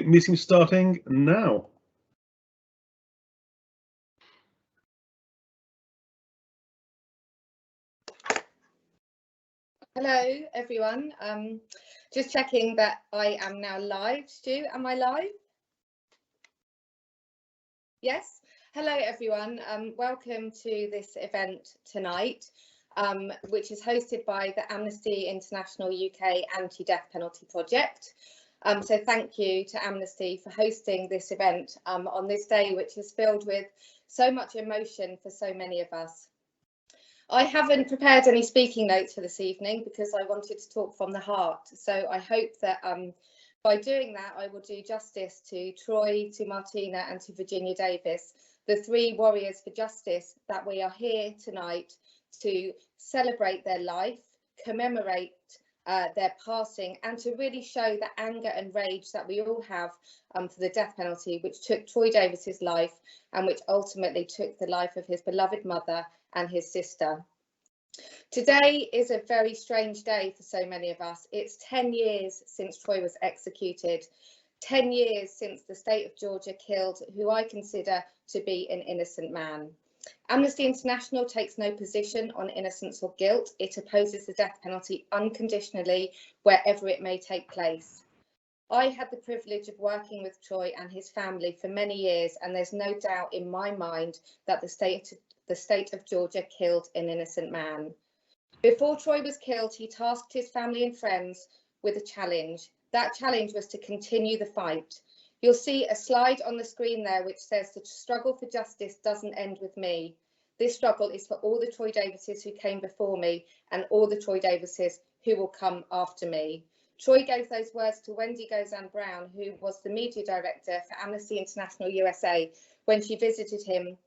Meeting starting now. Hello everyone, just checking that I am now live. Stu, am I live? Yes. Hello everyone, welcome to this event tonight, which is hosted by the Amnesty International UK Anti-Death Penalty Project. So thank you to Amnesty for hosting this event on this day, which is filled with so much emotion for so many of us. I haven't prepared any speaking notes for this evening because I wanted to talk from the heart. So I hope that by doing that, I will do justice to Troy, to Martina and to Virginia Davis, the three warriors for justice that we are here tonight to celebrate their life, commemorate their passing, and to really show the anger and rage that we all have for the death penalty, which took Troy Davis's life and which ultimately took the life of his beloved mother and his sister. Today is a very strange day for so many of us. It's 10 years since Troy was executed, 10 years since the state of Georgia killed who I consider to be an innocent man. Amnesty International takes no position on innocence or guilt. It opposes the death penalty unconditionally wherever it may take place. I had the privilege of working with Troy and his family for many years, and there's no doubt in my mind that the state of Georgia killed an innocent man. Before Troy was killed, he tasked his family and friends with a challenge. That challenge was to continue the fight. You'll see a slide on the screen there which says the struggle for justice doesn't end with me. This struggle is for all the Troy Davises who came before me and all the Troy Davises who will come after me. Troy gave those words to Wendy Gozan-Brown, who was the media director for Amnesty International USA, when she visited him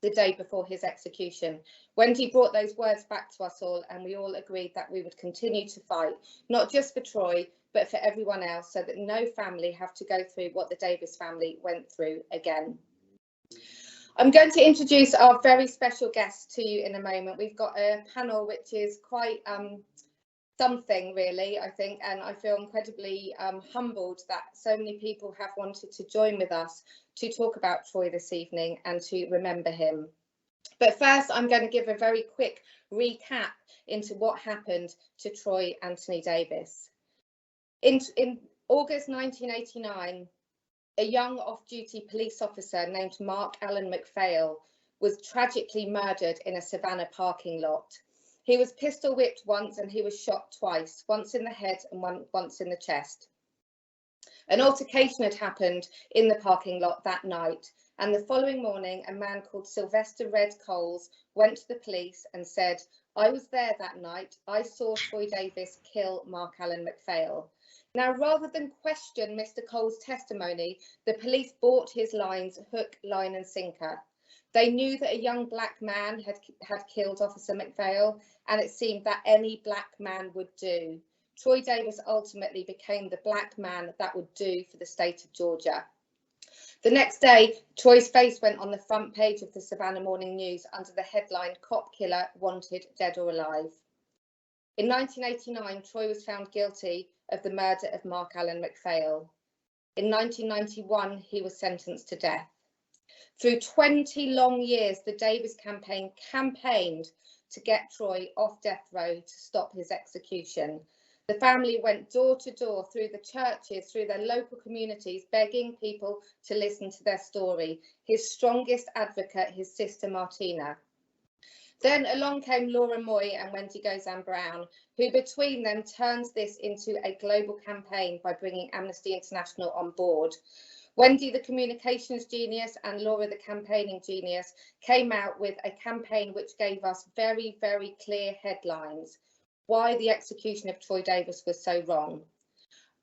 the day before his execution. Wendy brought those words back to us all, and we all agreed that we would continue to fight, not just for Troy, but for everyone else, so that no family have to go through what the Davis family went through again. I'm going to introduce our very special guest to you in a moment. We've got a panel which is quite something really, I think, and I feel incredibly humbled that so many people have wanted to join with us to talk about Troy this evening and to remember him. But first, I'm going to give a very quick recap into what happened to Troy Anthony Davis. In August 1989, a young off-duty police officer named Mark Allen McPhail was tragically murdered in a Savannah parking lot. He was pistol whipped once and he was shot twice, once in the head and once in the chest. An altercation had happened in the parking lot that night, and the following morning a man called Sylvester Red Coles went to the police and said, "I was there that night. I saw Troy Davis kill Mark Allen McPhail." Now, rather than question Mr. Coles' testimony, the police bought his lines hook, line and sinker. They knew that a young black man had killed Officer McPhail, and it seemed that any black man would do. Troy Davis ultimately became the black man that would do for the state of Georgia. The next day, Troy's face went on the front page of the Savannah Morning News under the headline, "Cop Killer Wanted Dead or Alive." In 1989, Troy was found guilty of the murder of Mark Allen McPhail. In 1991, he was sentenced to death. Through 20 long years, the Davis campaign campaigned to get Troy off death row to stop his execution. The family went door to door through the churches, through their local communities, begging people to listen to their story. His strongest advocate, his sister Martina. Then along came Laura Moy and Wendy Gozan-Brown, who between them turned this into a global campaign by bringing Amnesty International on board. Wendy, the communications genius, and Laura, the campaigning genius, came out with a campaign which gave us very, very clear headlines. Why the execution of Troy Davis was so wrong.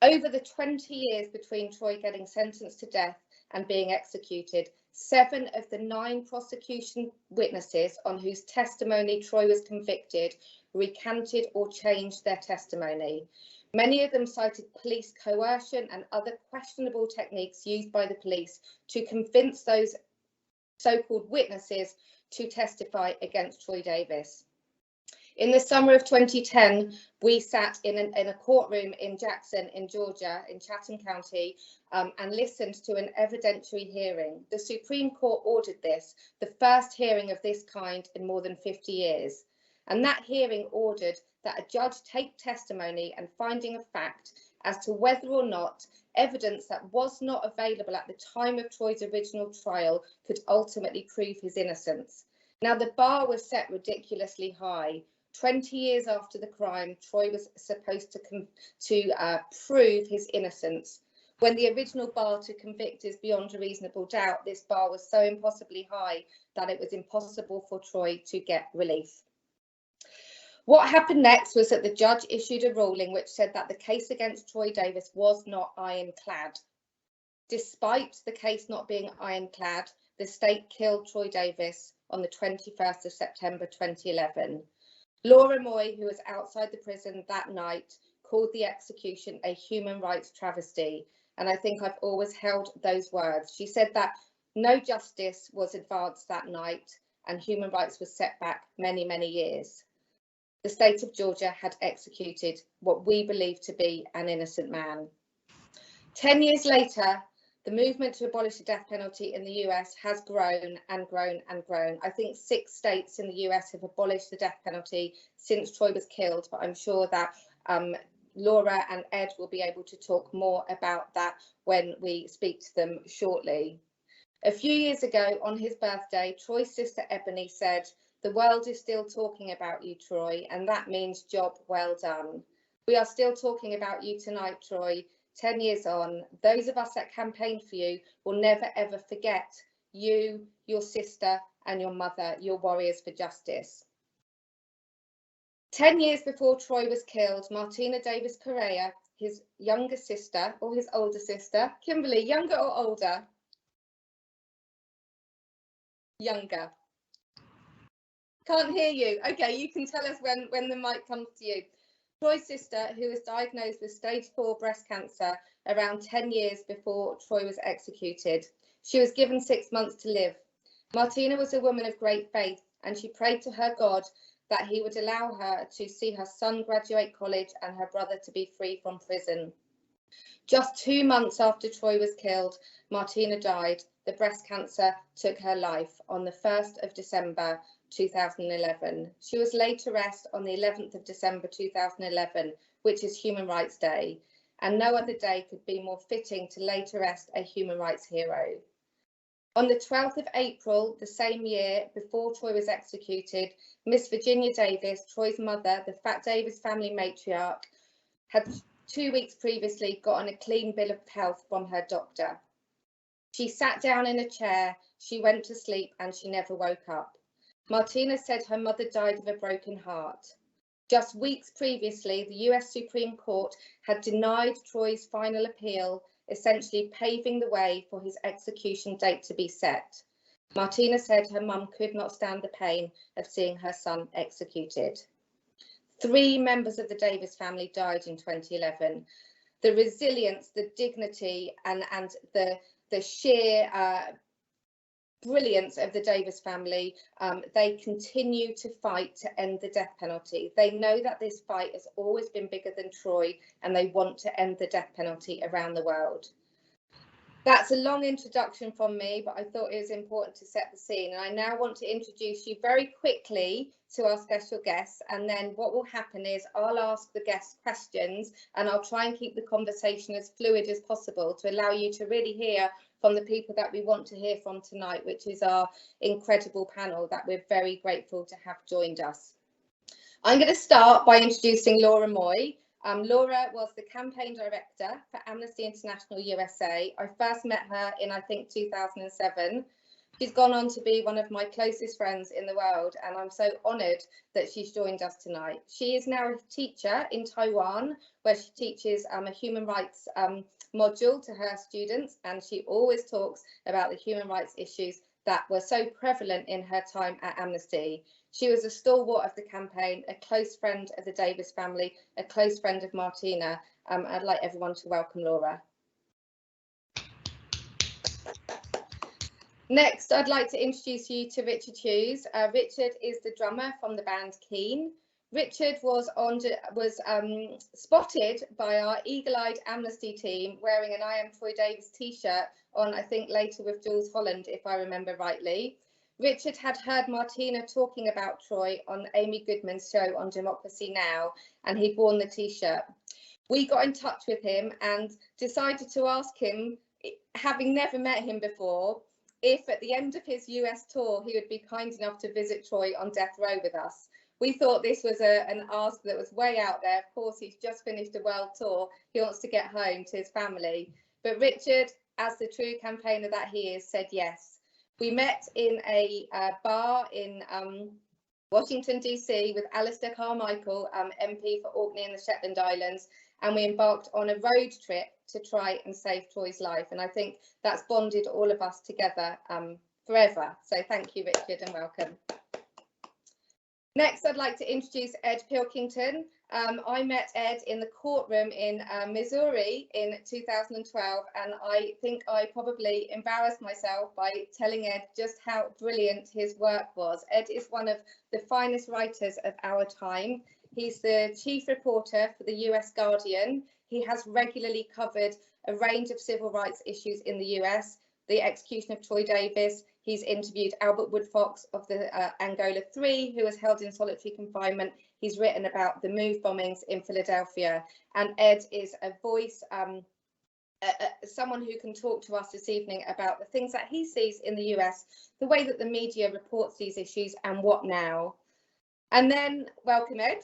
Over the 20 years between Troy getting sentenced to death and being executed, 7 of the 9 prosecution witnesses on whose testimony Troy was convicted recanted or changed their testimony. Many of them cited police coercion and other questionable techniques used by the police to convince those so-called witnesses to testify against Troy Davis. In the summer of 2010, we sat in a courtroom in Jackson, in Georgia, in Chatham County, and listened to an evidentiary hearing. The Supreme Court ordered this, the first hearing of this kind in more than 50 years. And that hearing ordered that a judge take testimony and finding of fact as to whether or not evidence that was not available at the time of Troy's original trial could ultimately prove his innocence. Now, the bar was set ridiculously high. 20 years after the crime, Troy was supposed to prove his innocence. When the original bar to convict is beyond a reasonable doubt, this bar was so impossibly high that it was impossible for Troy to get relief. What happened next was that the judge issued a ruling which said that the case against Troy Davis was not ironclad. Despite the case not being ironclad, the state killed Troy Davis on the 21st of September 2011. Laura Moy, who was outside the prison that night, called the execution a human rights travesty. And I think I've always held those words. She said that no justice was advanced that night and human rights was set back many, many years. The state of Georgia had executed what we believe to be an innocent man. 10 years later, the movement to abolish the death penalty in the US has grown and grown and grown. I think 6 states in the US have abolished the death penalty since Troy was killed, but I'm sure that Laura and Ed will be able to talk more about that when we speak to them shortly. A few years ago, on his birthday, Troy's sister Ebony said, "The world is still talking about you, Troy, and that means job well done." We are still talking about you tonight, Troy. 10 years on, those of us that campaigned for you will never ever forget you, your sister and your mother, your warriors for justice. 10 years before Troy was killed, Martina Davis Correa, his younger sister or his older sister, Kimberly, younger or older? Younger. Can't hear you. Okay, you can tell us when the mic comes to you. Troy's sister, who was diagnosed with stage 4 breast cancer around 10 years before Troy was executed. She was given 6 months to live. Martina was a woman of great faith, and she prayed to her God that he would allow her to see her son graduate college and her brother to be free from prison. Just 2 months after Troy was killed, Martina died. The breast cancer took her life on the 1st of December 2011. She was laid to rest on the 11th of December 2011, which is Human Rights Day, and no other day could be more fitting to lay to rest a human rights hero. On the 12th of April, the same year before Troy was executed, Miss Virginia Davis, Troy's mother, the Fat Davis family matriarch, had 2 weeks previously gotten a clean bill of health from her doctor. She sat down in a chair, she went to sleep, and she never woke up. Martina said her mother died of a broken heart. Just weeks previously, the US Supreme Court had denied Troy's final appeal, essentially paving the way for his execution date to be set. Martina said her mum could not stand the pain of seeing her son executed. 3 members of the Davis family died in 2011. The resilience, the dignity, and the sheer brilliance of the Davis family, they continue to fight to end the death penalty. They know that this fight has always been bigger than Troy, and they want to end the death penalty around the world. That's a long introduction from me, but I thought it was important to set the scene. And I now want to introduce you very quickly to our special guests. And then what will happen is I'll ask the guests questions, and I'll try and keep the conversation as fluid as possible to allow you to really hear from the people that we want to hear from tonight, which is our incredible panel that we're very grateful to have joined us. I'm going to start by introducing Laura Moy. Laura was the campaign director for Amnesty International USA. I first met her in, I think, 2007. She's gone on to be one of my closest friends in the world, and I'm so honoured that she's joined us tonight. She is now a teacher in Taiwan, where she teaches a human rights module to her students, and she always talks about the human rights issues that were so prevalent in her time at Amnesty. She was a stalwart of the campaign, a close friend of the Davis family, a close friend of Martina. I'd like everyone to welcome Laura. Next, I'd like to introduce you to Richard Hughes. Richard is the drummer from the band Keen. Richard was spotted by our eagle-eyed Amnesty team wearing an I Am Troy Davis t-shirt on, I think, Later with Jules Holland, if I remember rightly. Richard had heard Martina talking about Troy on Amy Goodman's show on Democracy Now, and he'd worn the t-shirt. We got in touch with him and decided to ask him, having never met him before, if at the end of his US tour he would be kind enough to visit Troy on death row with us. We thought this was an ask that was way out there. Of course, he's just finished a world tour. He wants to get home to his family. But Richard, as the true campaigner that he is, said yes. We met in a bar in Washington, DC with Alistair Carmichael, MP for Orkney and the Shetland Islands, and we embarked on a road trip to try and save Troy's life. And I think that's bonded all of us together forever. So thank you, Richard, and welcome. Next, I'd like to introduce Ed Pilkington. I met Ed in the courtroom in Missouri in 2012, and I think I probably embarrassed myself by telling Ed just how brilliant his work was. Ed is one of the finest writers of our time. He's the chief reporter for the US Guardian. He has regularly covered a range of civil rights issues in the US, the execution of Troy Davis. He's interviewed Albert Woodfox of the Angola 3, who was held in solitary confinement. He's written about the move bombings in Philadelphia. And Ed is a voice, someone who can talk to us this evening about the things that he sees in the US, the way that the media reports these issues, and what now. And then, welcome Ed.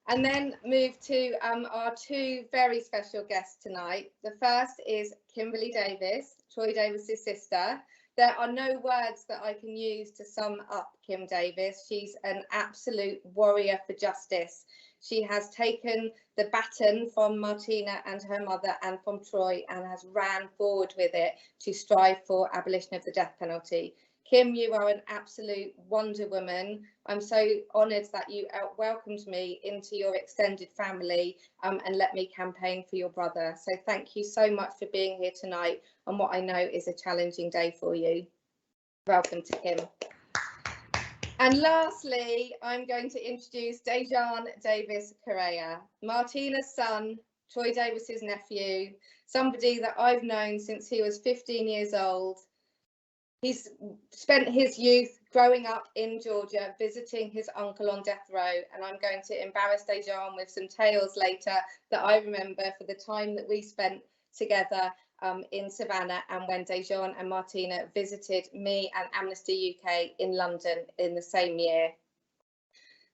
And then move to our two very special guests tonight. The first is Kimberly Davis, Troy Davis's sister. There are no words that I can use to sum up Kim Davis. She's an absolute warrior for justice. She has taken the baton from Martina and her mother and from Troy and has ran forward with it to strive for abolition of the death penalty. Kim, you are an absolute wonder woman. I'm so honoured that you welcomed me into your extended family and let me campaign for your brother. So thank you so much for being here tonight on what I know is a challenging day for you. Welcome to Kim. And lastly, I'm going to introduce Dejan Davis Correa, Martina's son, Troy Davis's nephew, somebody that I've known since he was 15 years old. He's spent his youth growing up in Georgia, visiting his uncle on death row, and I'm going to embarrass Dejan with some tales later that I remember for the time that we spent together in Savannah, and when Dejan and Martina visited me and Amnesty UK in London in the same year.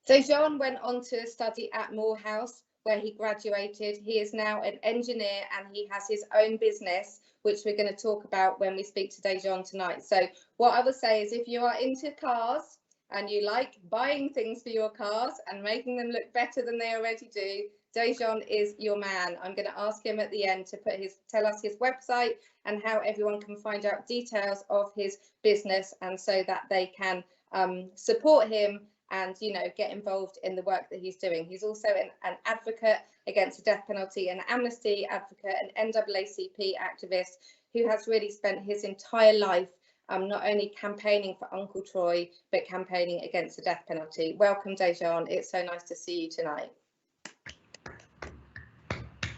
Dejan went on to study at Morehouse, where he graduated. He is now an engineer and he has his own business, which we're going to talk about when we speak to Dejan tonight. So what I will say is, if you are into cars and you like buying things for your cars and making them look better than they already do, Dejan is your man. I'm going to ask him at the end to tell us his website and how everyone can find out details of his business, and so that they can support him and, you know, get involved in the work that he's doing. He's also an advocate against the death penalty, an amnesty advocate, an NAACP activist who has really spent his entire life not only campaigning for Uncle Troy, but campaigning against the death penalty. Welcome, Dejan. It's so nice to see you tonight.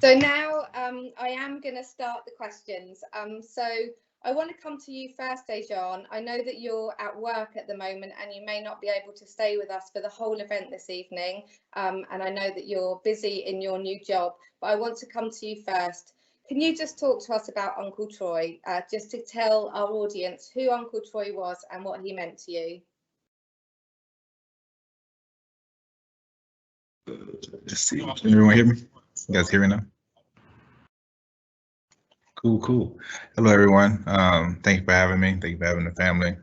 So now I am going to start the questions. So I want to come to you first, Dejan. I know that you're at work at the moment and you may not be able to stay with us for the whole event this evening. And I know that you're busy in your new job, but I want to come to you first. Can you just talk to us about Uncle Troy, just to tell our audience who Uncle Troy was and what he meant to you? Let's see. Can everyone hear me? You guys hear me now? Cool. Hello, everyone. Thank you for having me. Thank you for having the family.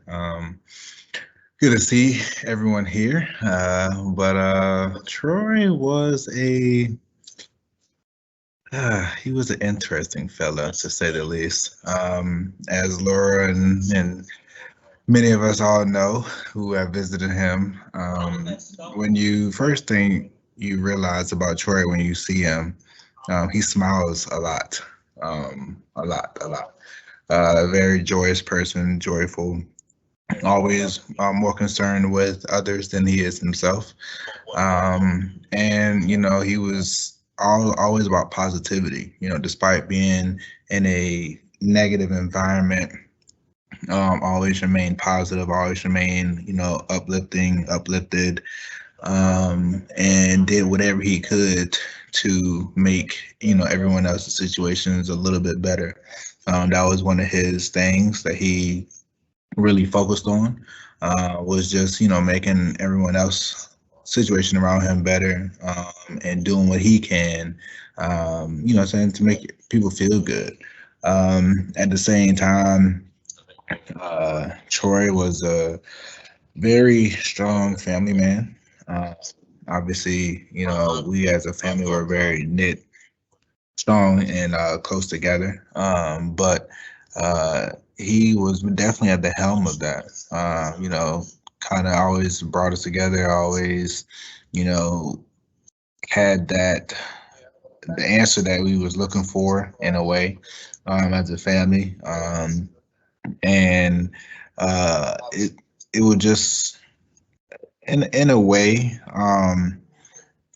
Good to see everyone here. Troy was he was an interesting fella, to say the least. As Laura and many of us all know who have visited him, when you first thing you realize about Troy when you see him, he smiles a lot. A lot. Very joyous person, joyful. always more concerned with others than he is himself. And he was always about positivity. Despite being in a negative environment, always remain positive, always remain uplifted, and did whatever he could to make everyone else's situations a little bit better. That was one of his things that he really focused on, was just making everyone else situation around him better, and doing what he can, saying, to make people feel good. At the same time, Troy was a very strong family man. Uh, Obviously, we as a family were very knit, strong, and close together. But he was definitely at the helm of that. Kind of always brought us together. Always, you know, had the answer that we was looking for in a way, as a family. And it would just, in a way,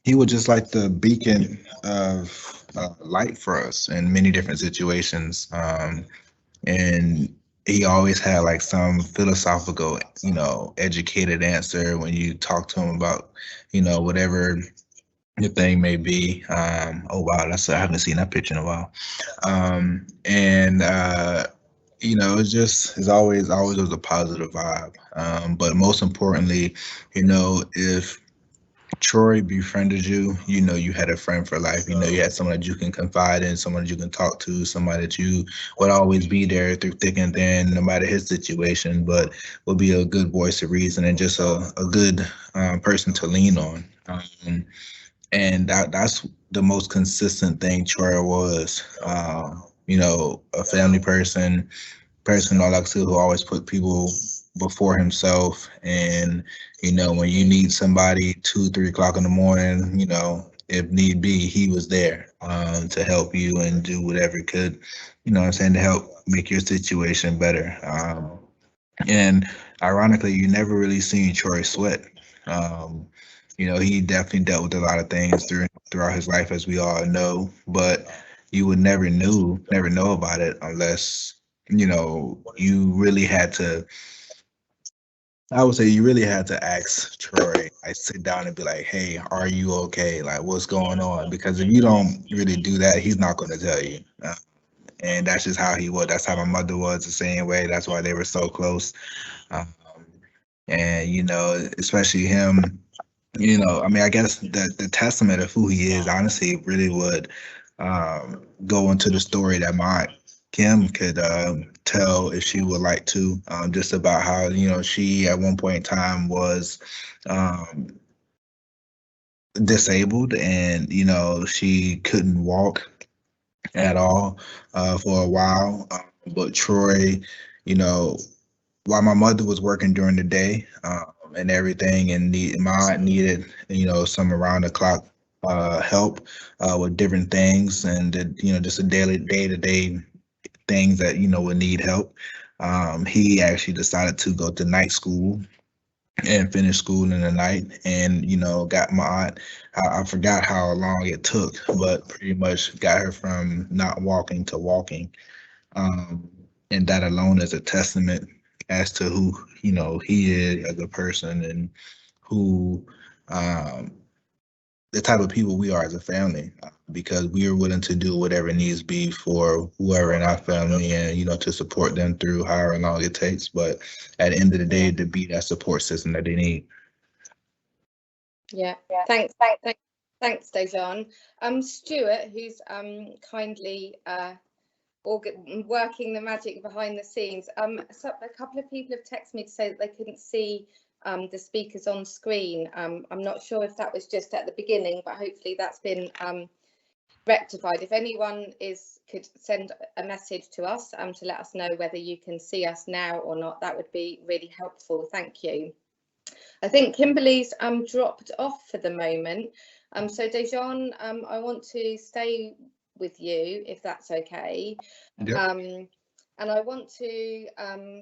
he was just like the beacon of light for us in many different situations. And he always had like some philosophical, educated answer when you talk to him about, whatever the thing may be. Oh wow, I haven't seen that picture in a while. And it's always was a positive vibe. But most importantly, if Troy befriended you, you had a friend for life. You had someone that you can confide in, someone that you can talk to, somebody that you would always be there through thick and thin, no matter his situation, but would be a good voice of reason and just a good person to lean on. And that's the most consistent thing Troy was. A family person I like to, who always put people before himself. And when you need somebody 2, 3 o'clock in the morning, if need be, he was there, to help you and do whatever he could, what I'm saying, to help make your situation better. And ironically, you never really seen Troy sweat. Um, he definitely dealt with a lot of things throughout his life, as we all know, but you would never know about it unless, you really had to. I would say you really had to ask Troy. I sit down and be like, "Hey, are you okay? Like, what's going on?" Because if you don't really do that, he's not going to tell you. And that's just how he was. That's how my mother was, the same way. That's why they were so close. Um, and especially him. I mean, I guess the testament of who he is, honestly, really would go into the story that my Kim could tell if she would like to, just about how, she at one point in time was um, disabled, and, she couldn't walk at all for a while. But Troy, you know, while my mother was working during the day, and everything, and my aunt needed, some around the clock help with different things, and just a daily day-to-day things that would need help. He actually decided to go to night school and finish school in the night, and got my aunt. I forgot how long it took, but pretty much got her from not walking to walking. um, and that alone is a testament as to who he is as a person, and who um, the type of people we are as a family, because we are willing to do whatever needs be for whoever in our family, and to support them through however long it takes, but at the end of the day, to be that support system that they need. Yeah, thanks, Dejan. Stuart, who's kindly working the magic behind the scenes. So a couple of people have texted me to say that they couldn't see the speakers on screen. I'm not sure if that was just at the beginning, but hopefully that's been rectified. If anyone could send a message to us to let us know whether you can see us now or not, that would be really helpful. Thank you. I think Kimberly's dropped off for the moment. So Dejan, I want to stay with you if that's okay. Yep. And I want to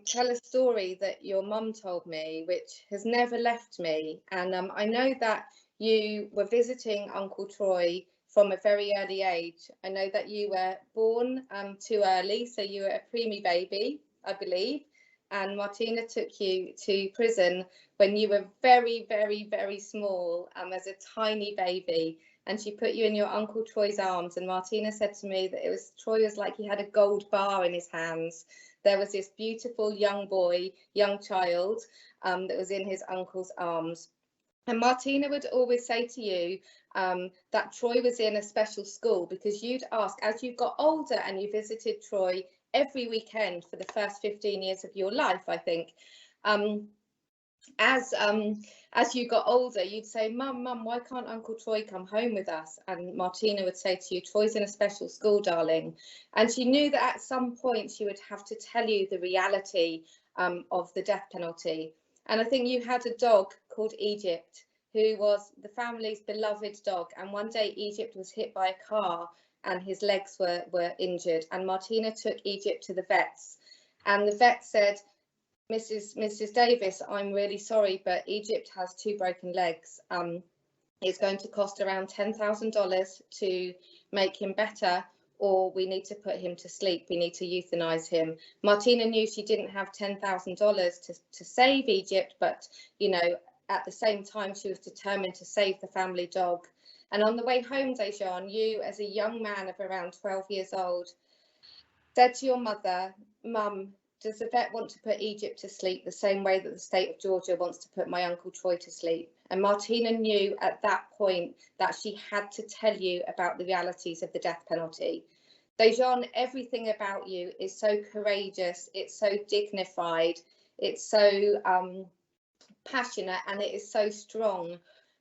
tell a story that your mum told me, which has never left me. And I know that you were visiting Uncle Troy from a very early age. I know that you were born too early, so you were a preemie baby, I believe. And Martina took you to prison when you were very, very, very small, as a tiny baby. And she put you in your Uncle Troy's arms. And Martina said to me that Troy was like he had a gold bar in his hands. There was this beautiful young boy, young child, that was in his uncle's arms. And Martina would always say to you that Troy was in a special school, because you'd ask, as you got older and you visited Troy every weekend for the first 15 years of your life, I think, as you got older, you'd say, Mum, why can't Uncle Troy come home with us? And Martina would say to you, Troy's in a special school, darling. And she knew that at some point she would have to tell you the reality of the death penalty. And I think you had a dog called Egypt, who was the family's beloved dog. And one day Egypt was hit by a car and his legs were injured. And Martina took Egypt to the vets. And the vet said, Mrs. Davis, I'm really sorry, but Egypt has 2 broken legs. It's going to cost around $10,000 to make him better, or we need to put him to sleep. We need to euthanize him. Martina knew she didn't have $10,000 to save Egypt, but, you know, at the same time, she was determined to save the family dog. And on the way home, Dejan, you, as a young man of around 12 years old, said to your mother, Mum, does the vet want to put Egypt to sleep the same way that the state of Georgia wants to put my Uncle Troy to sleep? And Martina knew at that point that she had to tell you about the realities of the death penalty. Dejan, everything about you is so courageous, it's so dignified, it's so passionate, and it is so strong.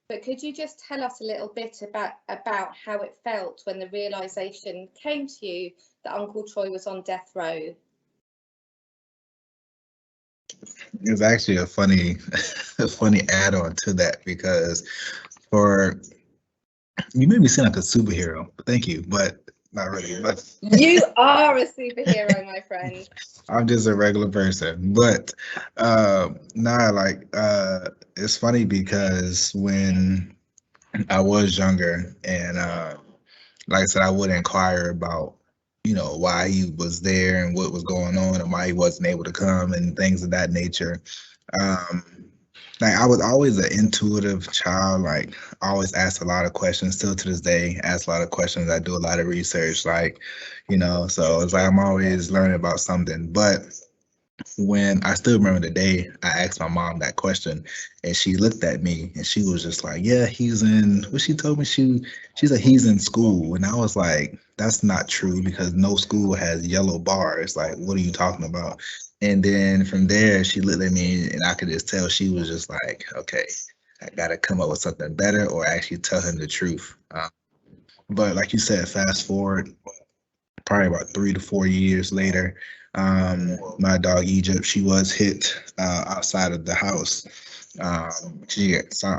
But could you just tell us a little bit about how it felt when the realization came to you that Uncle Troy was on death row? It's actually a funny add-on to that, because you made me seem like a superhero. Thank you, but not really. But you are a superhero, my friend. I'm just a regular person. But it's funny because when I was younger and like I said, I would inquire about, you know, why he was there and what was going on and why he wasn't able to come and things of that nature. Like I was always an intuitive child. Like I always asked a lot of questions. Still to this day, ask a lot of questions. I do a lot of research. Like, you know, so it's like I'm always learning about something. But when I still remember the day I asked my mom that question, and she looked at me and she was just like, yeah, he's in, what she told me, she's like, he's in school. And I was like, that's not true, because no school has yellow bars. Like, what are you talking about? And then from there, she looked at me and I could just tell she was just like, okay, I got to come up with something better or actually tell him the truth. But like you said, fast forward probably about 3 to 4 years later, my dog Egypt, she was hit outside of the house. I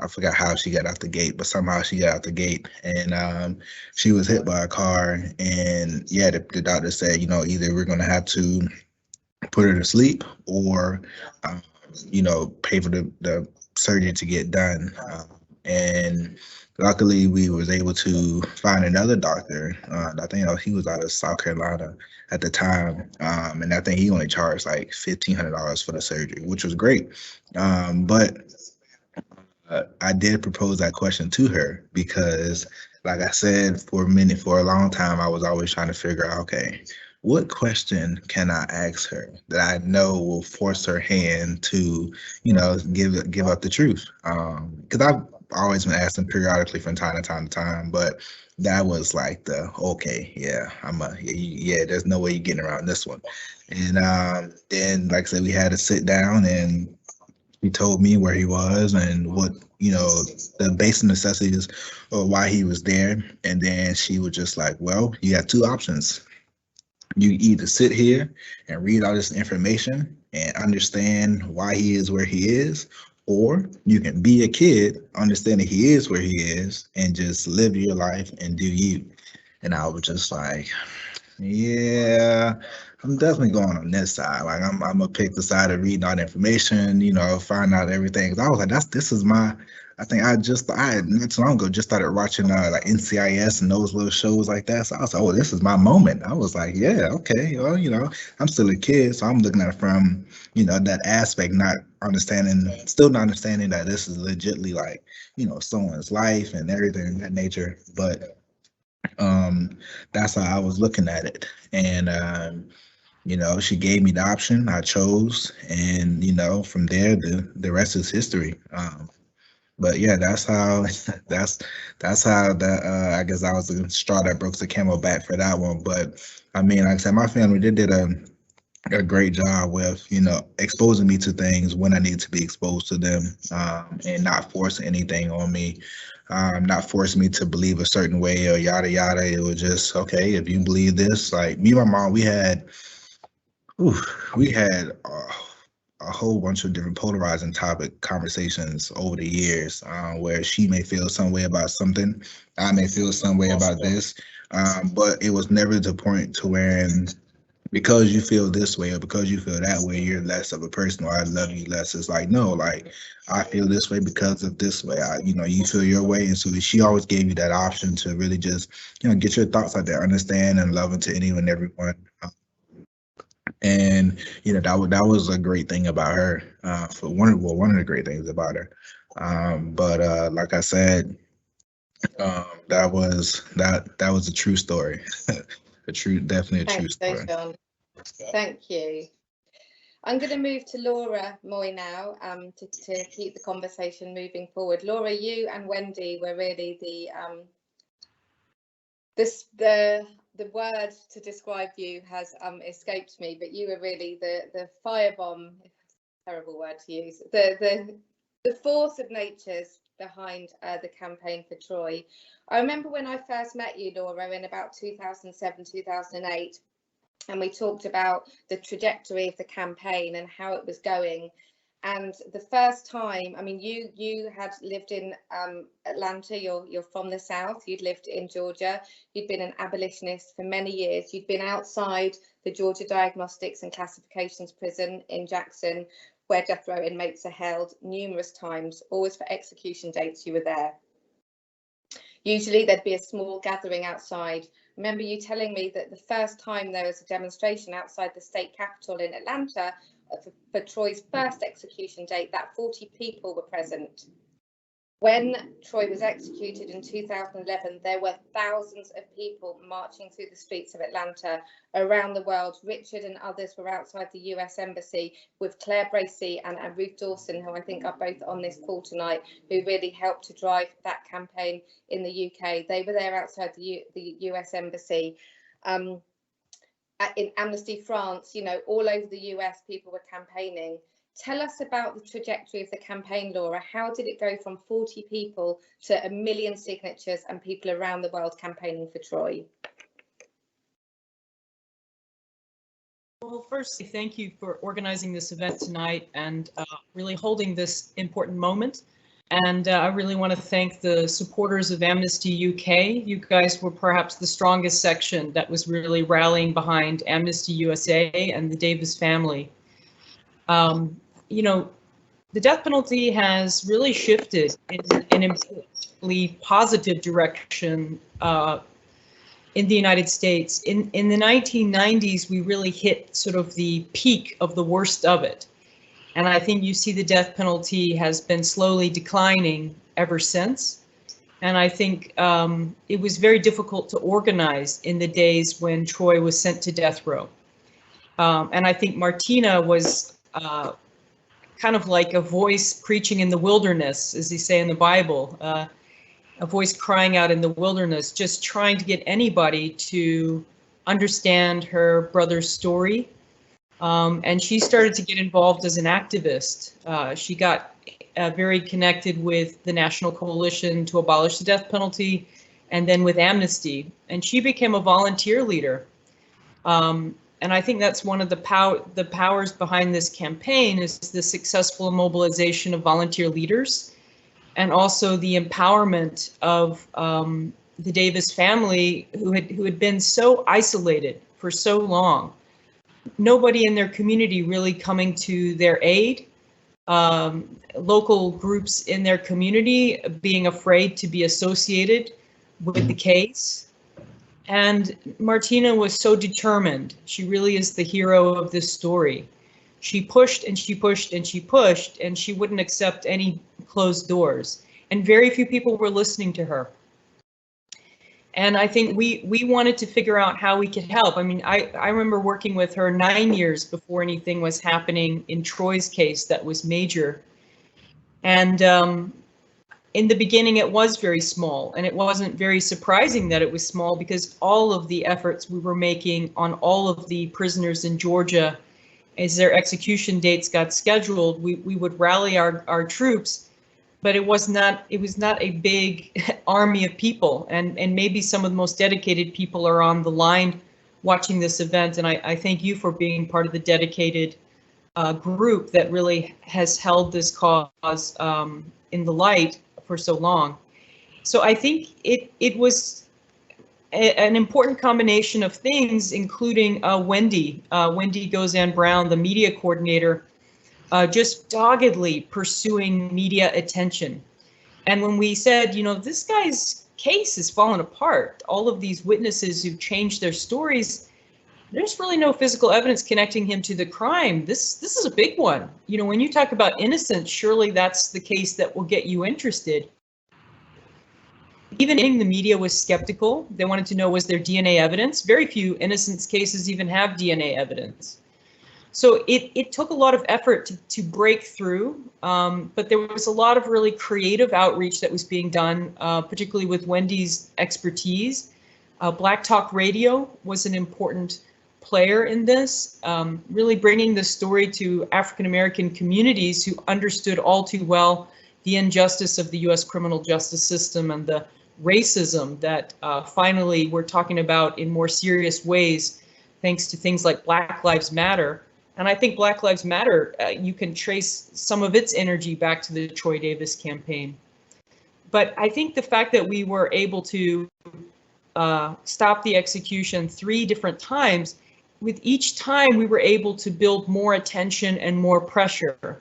forgot how she got out the gate, but somehow she got out the gate, and she was hit by a car. And yeah, the doctor said, you know, either we're going to have to put her to sleep or, you know, pay for the surgery to get done. And luckily, we was able to find another doctor. I think he was out of South Carolina at the time, and I think he only charged like $1,500 for the surgery, which was great. But I did propose that question to her because, like I said, for a long time, I was always trying to figure out, okay, what question can I ask her that I know will force her hand to, you know, give up the truth? Because I've always been asking periodically from time to time, but that was like okay, yeah, yeah, there's no way you're getting around this one. And then, like I said, we had to sit down and he told me where he was and what, you know, the basic necessities of why he was there. And then she was just like, well, you have 2 options. You either sit here and read all this information and understand why he is where he is, or you can be a kid, understand that he is where he is, and just live your life and do you. And I was just like, yeah, I'm definitely going on this side. Like I'm gonna pick the side of reading all the information, find out everything. 'Cause I was like, this is my. I think I had not too long ago just started watching like NCIS and those little shows like that. So I was like, oh, this is my moment. I was like, yeah, okay, well, I'm still a kid, so I'm looking at it from that aspect, still not understanding that this is legitly like someone's life and everything of that nature. But that's how I was looking at it, and she gave me the option. I chose, and from there, the rest is history. But yeah, that's how that's how that I guess I was the straw that broke the camel back for that one. But I mean, like I said, my family they did a great job with exposing me to things when I need to be exposed to them, and not forcing anything on me, not forcing me to believe a certain way or yada yada. It was just okay if you believe this. Like me and my mom, we had a whole bunch of different polarizing topic conversations over the years, where she may feel some way about something, I may feel some way about this, but it was never to the point to where because you feel this way or because you feel that way, you're less of a person or I love you less. It's like, no, like I feel this way because of this way. You feel your way. And so she always gave you that option to really just, get your thoughts out there, understand and love into anyone and everyone. And that was a great thing about her. For one of the great things about her. But like I said, that was a true story. Definitely a true story. Sean. Thank you. I'm going to move to Laura Moy now, to keep the conversation moving forward. Laura, you and Wendy were really the word to describe you has escaped me, but you were really the firebomb, terrible word to use, the force of nature's behind the campaign for Troy. I remember when I first met you, Laura, in about 2007, 2008, and we talked about the trajectory of the campaign and how it was going. And the first time, I mean, you had lived in Atlanta, you're from the South, you'd lived in Georgia, you'd been an abolitionist for many years, you'd been outside the Georgia Diagnostics and Classifications Prison in Jackson, where death row inmates are held numerous times, always for execution dates. You were there. Usually there'd be a small gathering outside. Remember you telling me that the first time there was a demonstration outside the state capitol in Atlanta for Troy's first execution date, that 40 people were present. When Troy was executed in 2011, there were thousands of people marching through the streets of Atlanta around the world. Richard and others were outside the US Embassy with Claire Bracey and Ruth Dawson, who I think are both on this call tonight, who really helped to drive that campaign in the UK. They were there outside the US Embassy. In Amnesty France, all over the US, people were campaigning. Tell us about the trajectory of the campaign, Laura. How did it go from 40 people to 1 million signatures and people around the world campaigning for Troy? Well, firstly, thank you for organizing this event tonight and really holding this important moment. And I really want to thank the supporters of Amnesty UK. You guys were perhaps the strongest section that was really rallying behind Amnesty USA and the Davis family. The death penalty has really shifted in an importantly positive direction in the United States. In the 1990s, we really hit sort of the peak of the worst of it. And I think you see the death penalty has been slowly declining ever since. And I think it was very difficult to organize in the days when Troy was sent to death row. And I think Martina was kind of like a voice preaching in the wilderness, as they say in the Bible, a voice crying out in the wilderness, just trying to get anybody to understand her brother's story. And she started to get involved as an activist. She got very connected with the National Coalition to Abolish the Death Penalty, and then with Amnesty. And she became a volunteer leader. And I think that's one of the powers behind this campaign is the successful mobilization of volunteer leaders, and also the empowerment of the Davis family, who had been so isolated for so long. nobody in their community really coming to their aid. Local groups in their community being afraid to be associated with the case. And Martina was so determined. She really is the hero of this story. She pushed and she pushed and she pushed, and she wouldn't accept any closed doors. And very few people were listening to her. And I think we wanted to figure out how we could help. I mean, I remember working with her 9 years before anything was happening in Troy's case that was major. And in the beginning, it was very small, and it wasn't very surprising that it was small, because all of the efforts we were making on all of the prisoners in Georgia, as their execution dates got scheduled, we would rally our troops, but it was not a big army of people, and maybe some of the most dedicated people are on the line watching this event, and I thank you for being part of the dedicated group that really has held this cause in the light for so long. So I think it was an important combination of things, including Wendy Gozan Brown, the media coordinator, just doggedly pursuing media attention. And when we said, you know, this guy's case is falling apart, all of these witnesses who've changed their stories, there's really no physical evidence connecting him to the crime. This is a big one. You know, when you talk about innocence, surely that's the case that will get you interested. Even the media was skeptical. They wanted to know, was there DNA evidence? Very few innocence cases even have DNA evidence. So it took a lot of effort to break through, but there was a lot of really creative outreach that was being done, particularly with Wendy's expertise. Black Talk Radio was an important player in this, really bringing the story to African-American communities who understood all too well the injustice of the U.S. criminal justice system and the racism that finally we're talking about in more serious ways, thanks to things like Black Lives Matter. And I think Black Lives Matter, you can trace some of its energy back to the Troy Davis campaign. But I think the fact that we were able to stop the execution 3 different times, with each time we were able to build more attention and more pressure,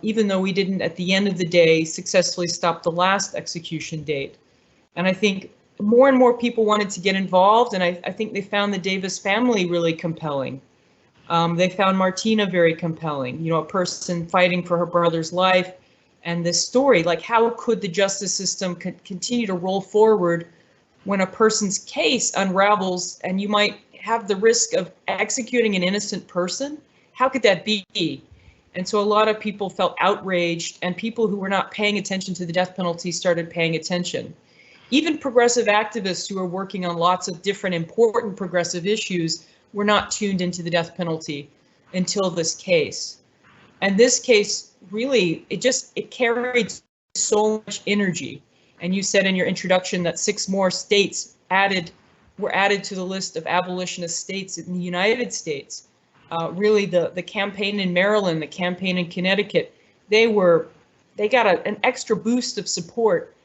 even though we didn't at the end of the day successfully stop the last execution date. And I think more and more people wanted to get involved, and I think they found the Davis family really compelling. They found Martina very compelling, you know, a person fighting for her brother's life. And this story, like, how could the justice system continue to roll forward when a person's case unravels and you might have the risk of executing an innocent person? How could that be? And so a lot of people felt outraged, and people who were not paying attention to the death penalty started paying attention. Even progressive activists who are working on lots of different important progressive issues were not tuned into the death penalty until this case. And this case really, it carried so much energy. And you said in your introduction that 6 more states were added to the list of abolitionist states in the United States. Really, the campaign in Maryland, the campaign in Connecticut, they got an extra boost of support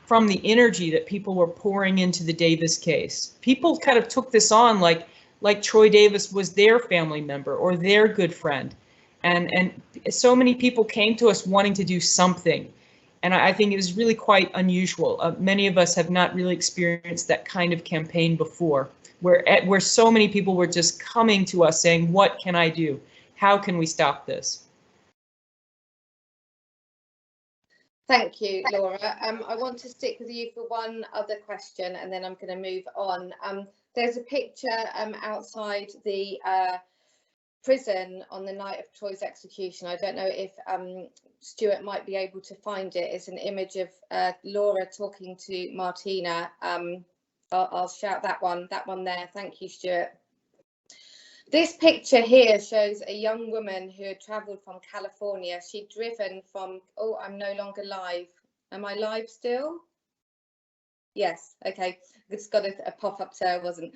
from the energy that people were pouring into the Davis case. People kind of took this on like Troy Davis was their family member or their good friend. And so many people came to us wanting to do something. And I think it was really quite unusual. Many of us have not really experienced that kind of campaign before, where so many people were just coming to us saying, what can I do? How can we stop this? Thank you, Laura. I want to stick with you for one other question, and then I'm going to move on. There's a picture outside the prison on the night of Troy's execution. I don't know if Stuart might be able to find it. It's an image of Laura talking to Martina. I'll shout that one there. Thank you, Stuart. This picture here shows a young woman who had travelled from California. She'd driven from, oh, I'm no longer live. Am I live still? Yes, okay. It's got a pop-up, so I wasn't.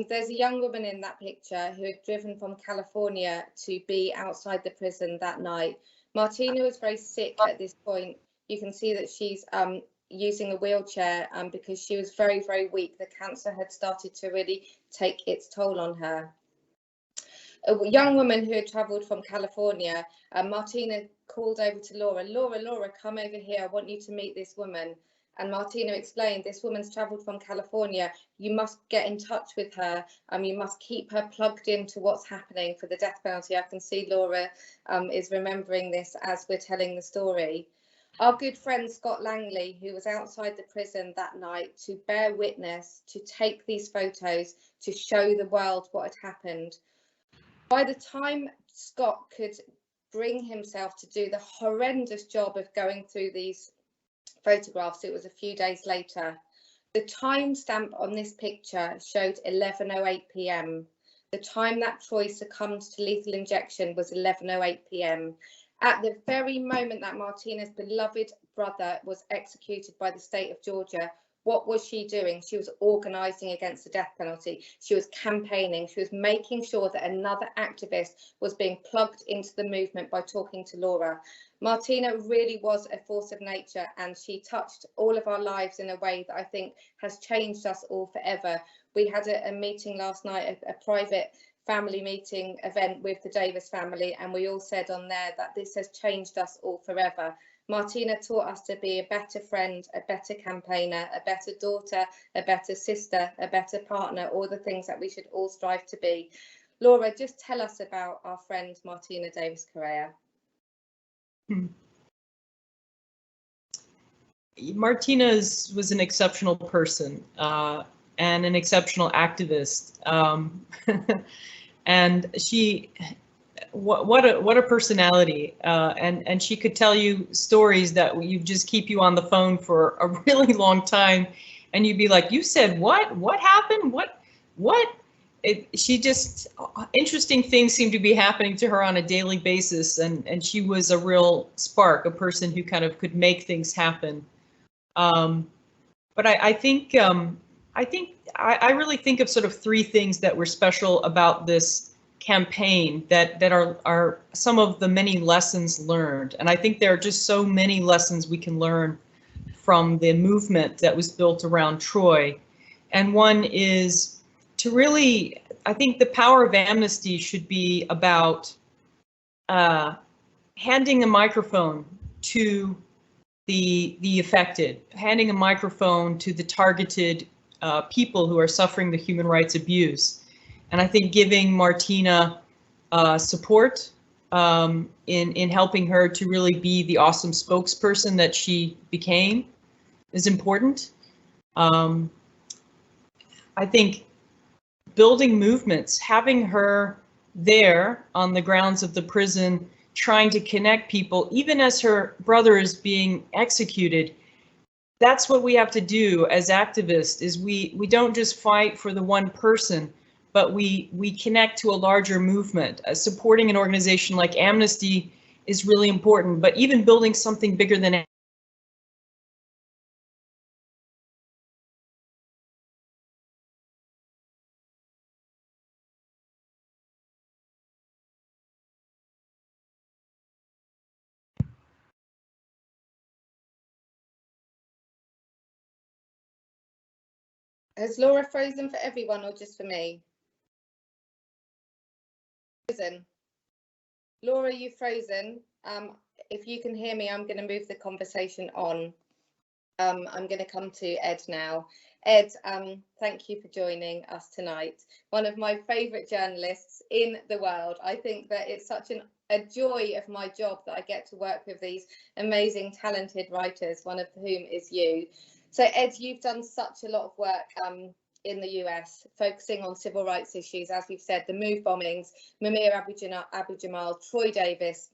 There's a young woman in that picture who had driven from California to be outside the prison that night. Martina was very sick at this point. You can see that she's using a wheelchair because she was very, very weak. The cancer had started to really take its toll on her. a young woman who had travelled from California. Martina called over to Laura, Laura, come over here. I want you to meet this woman. And Martina explained, this woman's travelled from California. You must get in touch with her. You must keep her plugged into what's happening for the death penalty. I can see Laura is remembering this as we're telling the story. Our good friend Scott Langley, who was outside the prison that night to bear witness, to take these photos, to show the world what had happened. By the time Scott could bring himself to do the horrendous job of going through these photographs, it was a few days later. The timestamp on this picture showed 11:08 p.m. The time that Troy succumbed to lethal injection was 11:08 p.m. At the very moment that Martina's beloved brother was executed by the state of Georgia, what was she doing? She was organising against the death penalty. She was campaigning. She was making sure that another activist was being plugged into the movement by talking to Laura. Martina really was a force of nature, and she touched all of our lives in a way that I think has changed us all forever. We had a meeting last night, a private family meeting event with the Davis family, and we all said on there that this has changed us all forever. Martina taught us to be a better friend, a better campaigner, a better daughter, a better sister, a better partner, all the things that we should all strive to be. Laura, just tell us about our friend Martina Davis Correa. Martina was an exceptional person and an exceptional activist. And she, what a personality, and she could tell you stories that you just keep you on the phone for a really long time, and you'd be like, you said what happened, what she just, interesting things seem to be happening to her on a daily basis, and she was a real spark, a person who kind of could make things happen. But I really think of sort of three things that were special about this campaign that are some of the many lessons learned. And I think there are just so many lessons we can learn from the movement that was built around Troy. And one is to really, I think the power of amnesty should be about handing a microphone to the affected, handing a microphone to the targeted people who are suffering the human rights abuse. And I think giving Martina support in helping her to really be the awesome spokesperson that she became is important. I think building movements, having her there on the grounds of the prison, trying to connect people, even as her brother is being executed, that's what we have to do as activists, is we don't just fight for the one person, but we connect to a larger movement. Supporting an organization like Amnesty is really important, but even building something bigger than Has Laura frozen for everyone or just for me? Frozen. Laura, you frozen. If you can hear me, I'm going to move the conversation on. I'm going to come to Ed now. Ed, thank you for joining us tonight. One of my favourite journalists in the world. I think that it's such a joy of my job that I get to work with these amazing, talented writers, one of whom is you. So Ed, you've done such a lot of work in the US, focusing on civil rights issues, as we've said, the Move bombings, Mumia Abu Jamal, Troy Davis,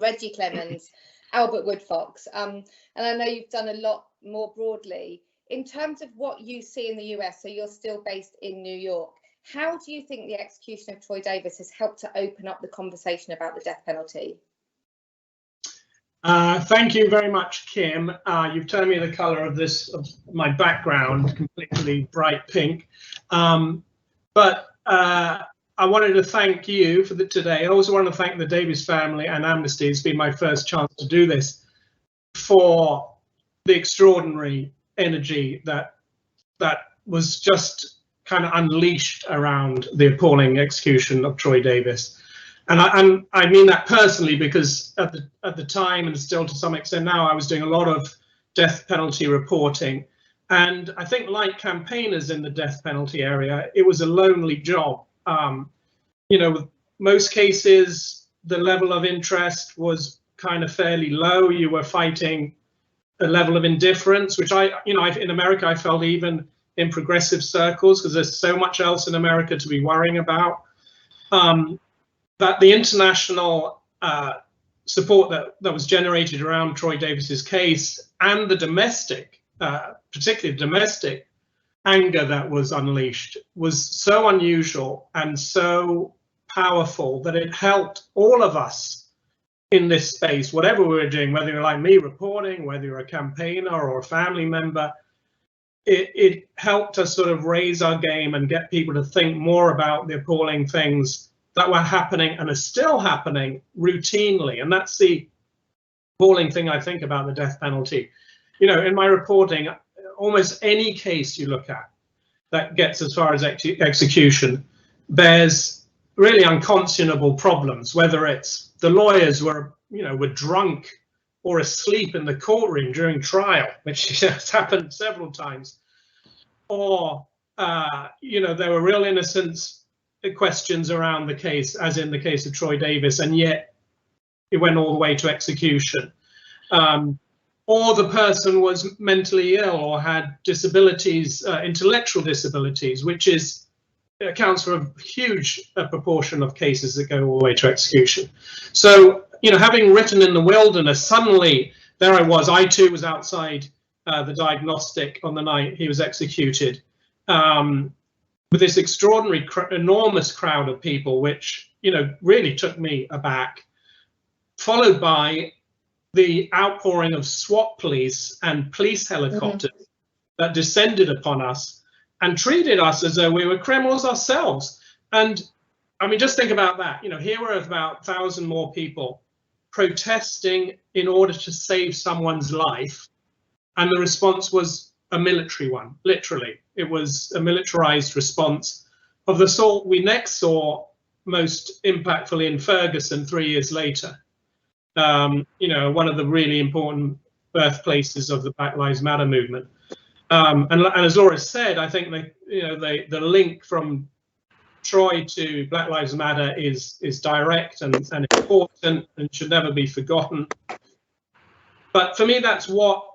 Reggie Clemens, Albert Woodfox. And I know you've done a lot more broadly. In terms of what you see in the US, so you're still based in New York, how do you think the execution of Troy Davis has helped to open up the conversation about the death penalty? Thank you very much, Kim. You've turned me the colour of my background, completely bright pink. But I wanted to thank you for today. I also want to thank the Davis family and Amnesty. It's been my first chance to do this, for the extraordinary energy that was just kind of unleashed around the appalling execution of Troy Davis. And I mean that personally, because at the time, and still to some extent now, I was doing a lot of death penalty reporting. And I think, like campaigners in the death penalty area, it was a lonely job. You know, with most cases, the level of interest was kind of fairly low. You were fighting a level of indifference, which in America, I felt even in progressive circles, because there's so much else in America to be worrying about. That the international support that was generated around Troy Davis's case, and the domestic, particularly domestic anger that was unleashed, was so unusual and so powerful that it helped all of us in this space, whatever we were doing, whether you're like me reporting, whether you're a campaigner or a family member. It helped us sort of raise our game and get people to think more about the appalling things that were happening and are still happening routinely. And that's the appalling thing I think about the death penalty. You know, in my reporting, almost any case you look at that gets as far as execution bears really unconscionable problems, whether it's the lawyers were drunk or asleep in the courtroom during trial, which has happened several times, or there were real innocence questions around the case, as in the case of Troy Davis, and yet it went all the way to execution. Or the person was mentally ill or had disabilities, intellectual disabilities, which accounts for a huge proportion of cases that go all the way to execution. So, having written in the wilderness, suddenly there I was. I too was outside the diagnostic on the night he was executed, with this extraordinary, enormous crowd of people, which really took me aback, followed by the outpouring of SWAT police and police helicopters that descended upon us and treated us as though we were criminals ourselves. And I mean, just think about that. Here were about 1,000 more people protesting in order to save someone's life, and the response was a military one. Literally, it was a militarized response of the sort we next saw most impactfully in Ferguson 3 years later. One of the really important birthplaces of the Black Lives Matter movement. And as Laura said, I think the link from Troy to Black Lives Matter is direct and important and should never be forgotten. But for me, that's what,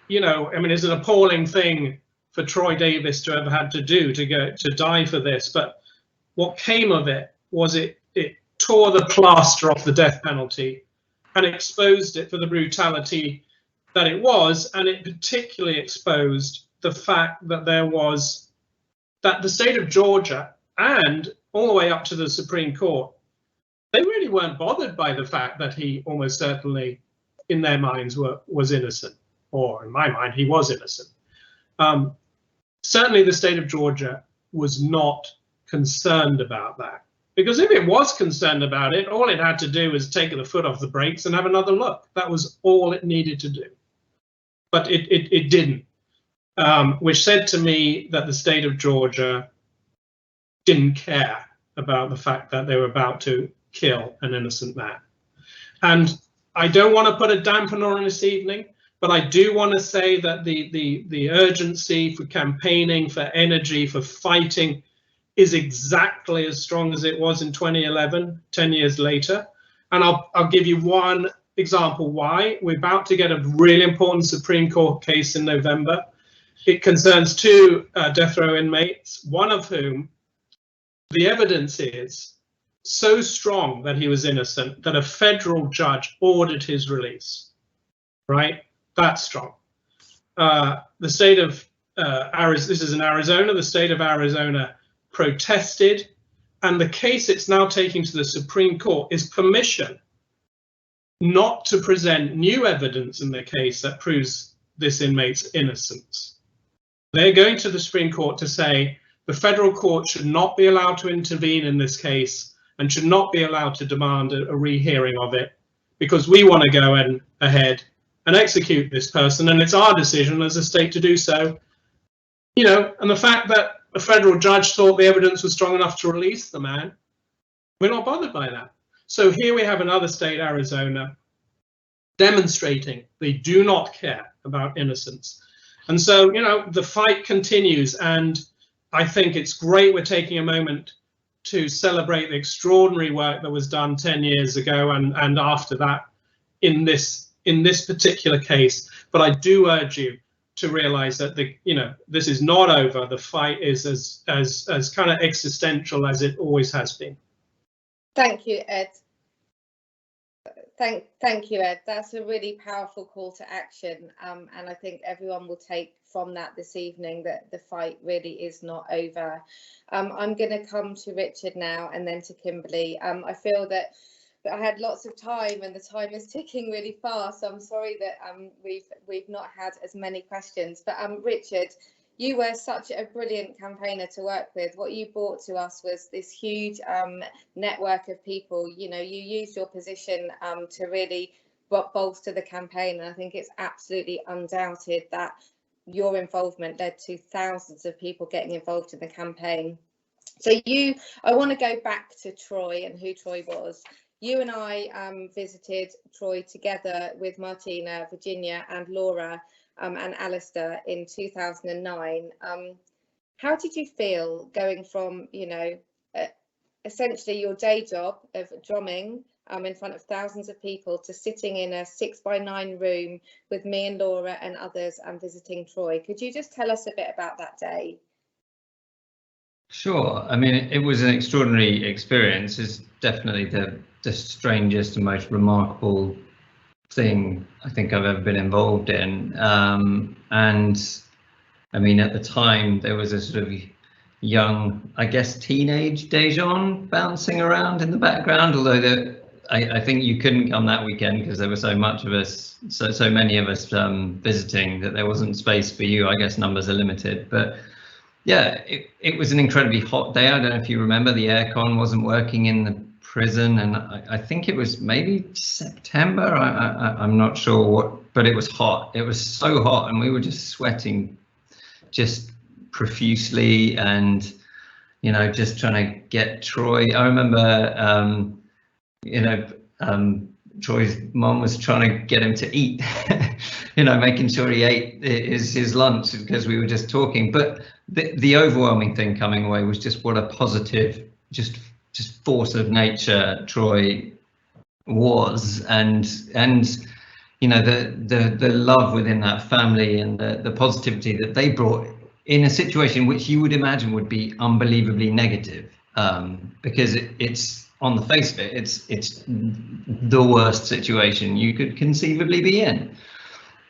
it's an appalling thing for Troy Davis to have had to do, to die for this. But what came of it was it tore the plaster off the death penalty and exposed it for the brutality that it was, and it particularly exposed the fact that the state of Georgia and all the way up to the Supreme Court, they really weren't bothered by the fact that he almost certainly, in their minds, was innocent, or in my mind, he was innocent. Certainly the state of Georgia was not concerned about that. Because if it was concerned about it, all it had to do was take the foot off the brakes and have another look. That was all it needed to do. But it didn't, which said to me that the state of Georgia didn't care about the fact that they were about to kill an innocent man. And I don't want to put a dampener on this evening, but I do want to say that the urgency for campaigning, for energy, for fighting, is exactly as strong as it was in 2011, 10 years later. And I'll give you one example why. We're about to get a really important Supreme Court case in November. It concerns two death row inmates, one of whom the evidence is so strong that he was innocent that a federal judge ordered his release, right? That's strong. The state of this is in Arizona, the state of Arizona protested, and the case it's now taking to the Supreme Court is permission not to present new evidence in the case that proves this inmate's innocence. They're going to the Supreme Court to say the federal court should not be allowed to intervene in this case and should not be allowed to demand a rehearing of it, because we want to go ahead and execute this person, and it's our decision as a state to do so. And the fact that a federal judge thought the evidence was strong enough to release the man. We're not bothered by that. So here we have another state, Arizona, demonstrating they do not care about innocence. And so, you know, the fight continues, and I think it's great we're taking a moment to celebrate the extraordinary work that was done 10 years ago and after that in this particular case. But I do urge you to realize that this is not over. The fight is as kind of existential as it always has been. Thank you, Ed. Thank you, Ed. That's a really powerful call to action, and I think everyone will take from that this evening that the fight really is not over. I'm going to come to Richard now and then to Kimberly. I feel that I had lots of time and the time is ticking really fast, so I'm sorry that we've not had as many questions. But Richard, you were such a brilliant campaigner to work with. What you brought to us was this huge network of people. You know, you used your position to really bolster the campaign, and I think it's absolutely undoubted that your involvement led to thousands of people getting involved in the campaign. So I want to go back to Troy and who Troy was. You and I visited Troy together with Martina, Virginia and Laura and Alistair in 2009. How did you feel going from, you know, essentially your day job of drumming in front of thousands of people to sitting in a 6x9 room with me and Laura and others and visiting Troy? Could you just tell us a bit about that day? Sure. I mean, it was an extraordinary experience. It's definitely the strangest and most remarkable thing I think I've ever been involved in. And I mean, at the time, there was a sort of young, I guess, teenage Dejan bouncing around in the background, although I think you couldn't come that weekend because there were so much of us, so many of us visiting that there wasn't space for you. I guess numbers are limited, but yeah, it was an incredibly hot day. I don't know if you remember, the aircon wasn't working in the prison, and I think it was maybe September. I'm not sure what, but it was hot. It was so hot, and we were just sweating just profusely, and you know, just trying to get Troy. I remember, you know, Troy's mom was trying to get him to eat, you know, making sure he ate his lunch because we were just talking. But the overwhelming thing coming away was just what a positive, just force of nature Troy was, and you know, the love within that family and the positivity that they brought in a situation which you would imagine would be unbelievably negative, because it's on the face of it, it's the worst situation you could conceivably be in.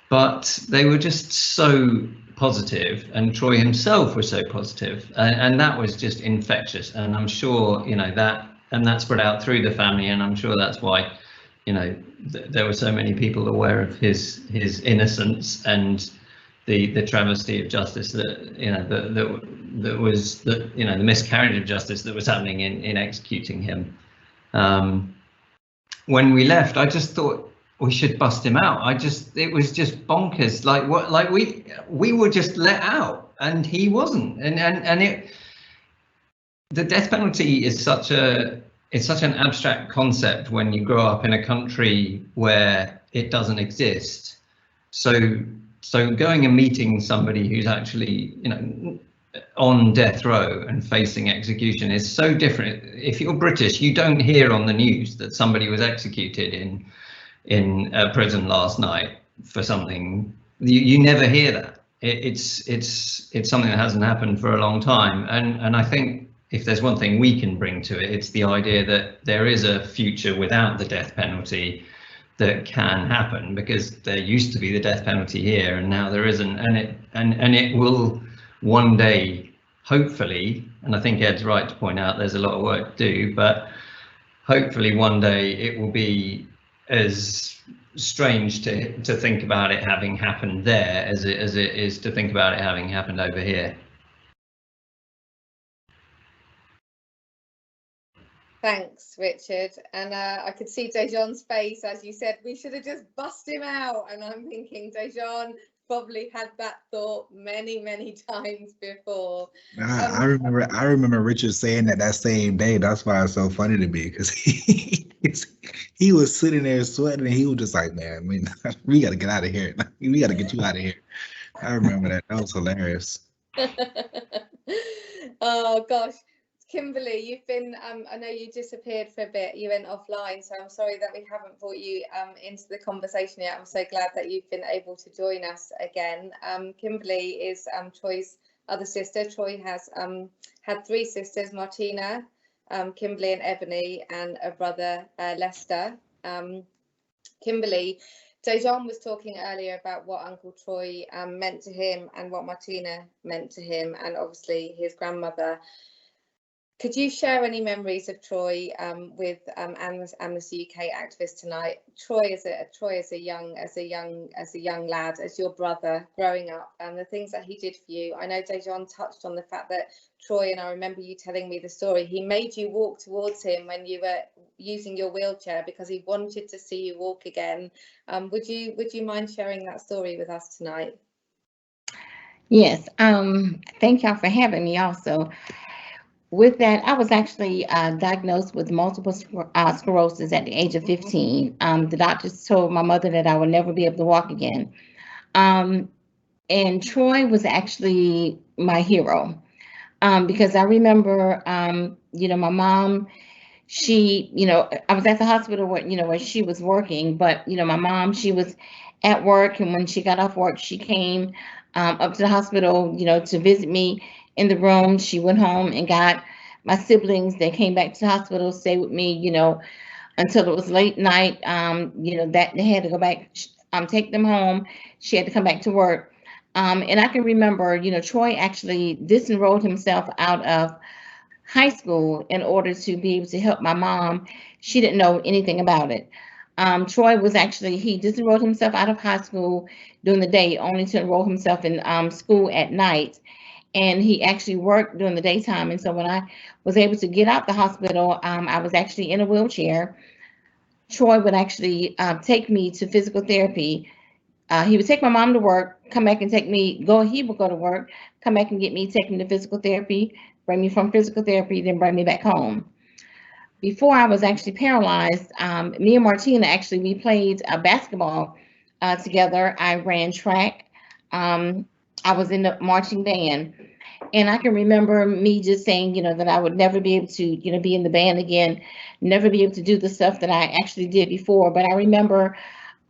But they were just so positive, and Troy himself was so positive, and that was just infectious. And I'm sure, you know, that spread out through the family, and I'm sure that's why, you know, there were so many people aware of his innocence and the travesty of justice that, you know, that was the, you know, the miscarriage of justice that was happening in executing him. When we left, I just thought we should bust him out. It was just bonkers. Like what? Like we were just let out, and he wasn't. And the death penalty is such an abstract concept when you grow up in a country where it doesn't exist. So going and meeting somebody who's actually, you know, on death row and facing execution is so different. If you're British, you don't hear on the news that somebody was executed in a prison last night for something. You never hear that. It's something that hasn't happened for a long time. And I think if there's one thing we can bring to it, it's the idea that there is a future without the death penalty that can happen, because there used to be the death penalty here and now there isn't, and it will one day, hopefully, and I think Ed's right to point out there's a lot of work to do, but hopefully one day it will be as strange to think about it having happened there as it is to think about it having happened over here. Thanks, Richard. And I could see Dejan's face as you said, we should have just bust him out. And I'm thinking, Dejan, probably had that thought many, many times before. I remember Richard saying that same day. That's why it's so funny to me, because he was sitting there sweating and he was just like, man, we got to get out of here. We got to get you out of here. I remember that. That was hilarious. Oh gosh, Kimberly, you've been I know you disappeared for a bit, you went offline, so I'm sorry that we haven't brought you into the conversation yet. I'm so glad that you've been able to join us again. Kimberly is Troy's other sister. Troy has had 3 sisters, Martina, Kimberly and Ebony, and a brother, Lester. Kimberly, Dejan was talking earlier about what Uncle Troy meant to him and what Martina meant to him, and obviously his grandmother. Could you share any memories of Troy with Amnesty UK activists tonight? Troy as a young lad, as your brother growing up, and the things that he did for you. I know Dejan touched on the fact that Troy, and I remember you telling me the story, he made you walk towards him when you were using your wheelchair because he wanted to see you walk again. Would you mind sharing that story with us tonight? Yes. Thank y'all for having me also. With that, I was actually diagnosed with multiple sclerosis at the age of 15. The doctors told my mother that I would never be able to walk again. And Troy was actually my hero because I remember, my mom, she, I was at the hospital where she was working, but, my mom, she was at work, and when she got off work, she came up to the hospital, to visit me in the room. She went home and got my siblings. They came back to the hospital, stayed with me, until it was late night. That they had to go back, take them home. She had to come back to work. And I can remember, Troy actually disenrolled himself out of high school in order to be able to help my mom. She didn't know anything about it. Troy was actually, he disenrolled himself out of high school during the day, only to enroll himself in school at night. And he actually worked during the daytime. And so when I was able to get out the hospital, I was actually in a wheelchair. Troy would actually take me to physical therapy. He would take my mom to work, come back and he would go to work, come back and get me, take me to physical therapy, bring me from physical therapy, then bring me back home. Before I was actually paralyzed, me and Martina, actually, we played basketball together. I ran track. I was in the marching band. And I can remember me just saying, that I would never be able to, be in the band again, never be able to do the stuff that I actually did before. But I remember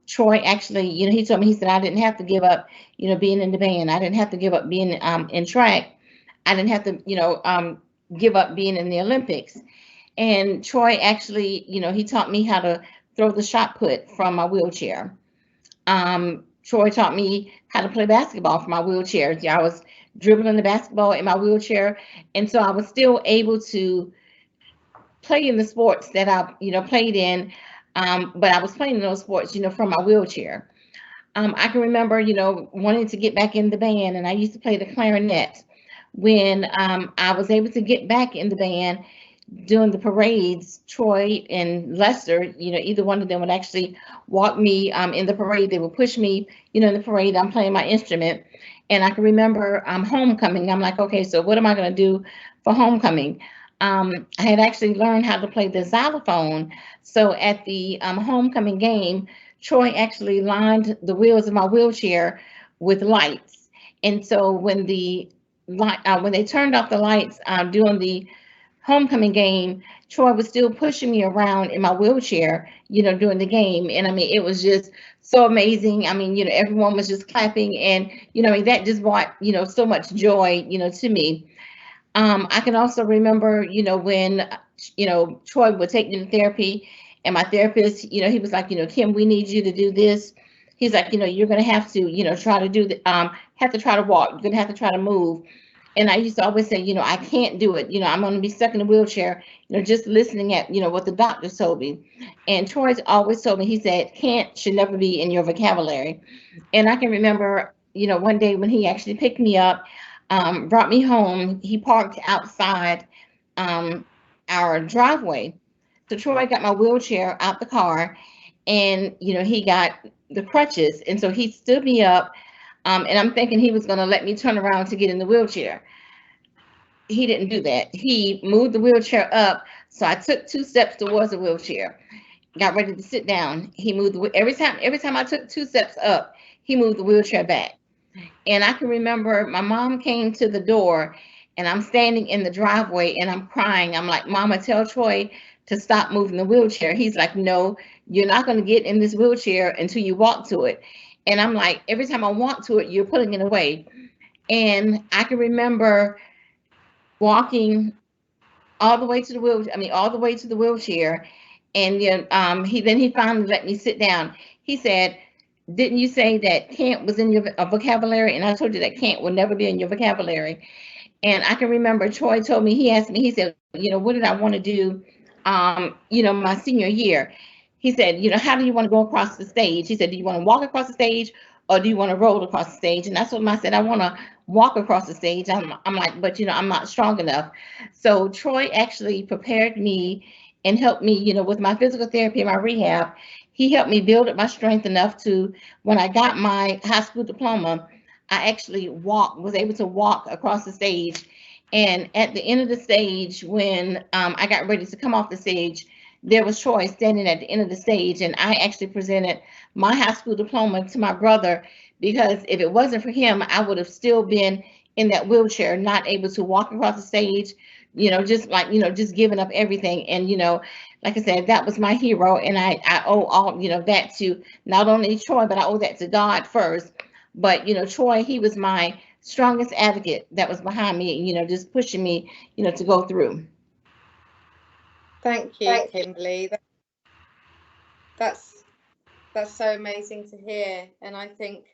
Troy actually, he told me, he said, I didn't have to give up, being in the band. I didn't have to give up being in track. I didn't have to, give up being in the Olympics. And Troy actually, he taught me how to throw the shot put from my wheelchair. Troy taught me how to play basketball from my wheelchair. I was dribbling the basketball in my wheelchair. And so I was still able to play in the sports that I, played in. But I was playing in those sports, from my wheelchair. I can remember, wanting to get back in the band, and I used to play the clarinet. When I was able to get back in the band during the parades, Troy and Lester, either one of them would actually walk me in the parade. They would push me, in the parade. I'm playing my instrument. And I can remember homecoming. I'm like, okay, so what am I going to do for homecoming? I had actually learned how to play the xylophone. So at the homecoming game, Troy actually lined the wheels of my wheelchair with lights. And so when they turned off the lights during the homecoming game, Troy was still pushing me around in my wheelchair, during the game. And I mean, it was just so amazing. I mean, everyone was just clapping, and, that just brought, so much joy, to me. I can also remember, when, Troy would take me to therapy, and my therapist, he was like, Kim, we need you to do this. He's like, you're going to have to, try to do the, have to try to walk. You're going to have to try to move. And I used to always say, I can't do it. I'm going to be stuck in a wheelchair, just listening at, what the doctors told me. And Troy's always told me, he said, can't should never be in your vocabulary. And I can remember, one day when he actually picked me up, brought me home, he parked outside our driveway. So Troy got my wheelchair out the car, and, he got the crutches. And so he stood me up. And I'm thinking he was going to let me turn around to get in the wheelchair. He didn't do that. He moved the wheelchair up. So I took 2 steps towards the wheelchair, got ready to sit down. He moved every time I took 2 steps up, he moved the wheelchair back. And I can remember my mom came to the door and I'm standing in the driveway and I'm crying. I'm like, Mama, tell Troy to stop moving the wheelchair. He's like, no, you're not going to get in this wheelchair until you walk to it. And I'm like, every time I walk to it, you're pulling it away. And I can remember walking all the way to the wheelchair. And he finally let me sit down. He said, didn't you say that can't was in your vocabulary? And I told you that can't will never be in your vocabulary. And I can remember Troy told me, he said, what did I want to do, my senior year? He said, how do you want to go across the stage? He said, do you want to walk across the stage or do you want to roll across the stage? And that's what I said, I want to walk across the stage. I'm like, but I'm not strong enough. So Troy actually prepared me and helped me, with my physical therapy and my rehab. He helped me build up my strength enough to, when I got my high school diploma, I actually was able to walk across the stage. And at the end of the stage, when I got ready to come off the stage, there was Troy standing at the end of the stage, and I actually presented my high school diploma to my brother, because if it wasn't for him, I would have still been in that wheelchair, not able to walk across the stage, just giving up everything. And, like I said, that was my hero. And I owe all, that to not only Troy, but I owe that to God first. But, Troy, he was my strongest advocate that was behind me, just pushing me, to go through. Thank you, Kimberly. That's so amazing to hear. And I think,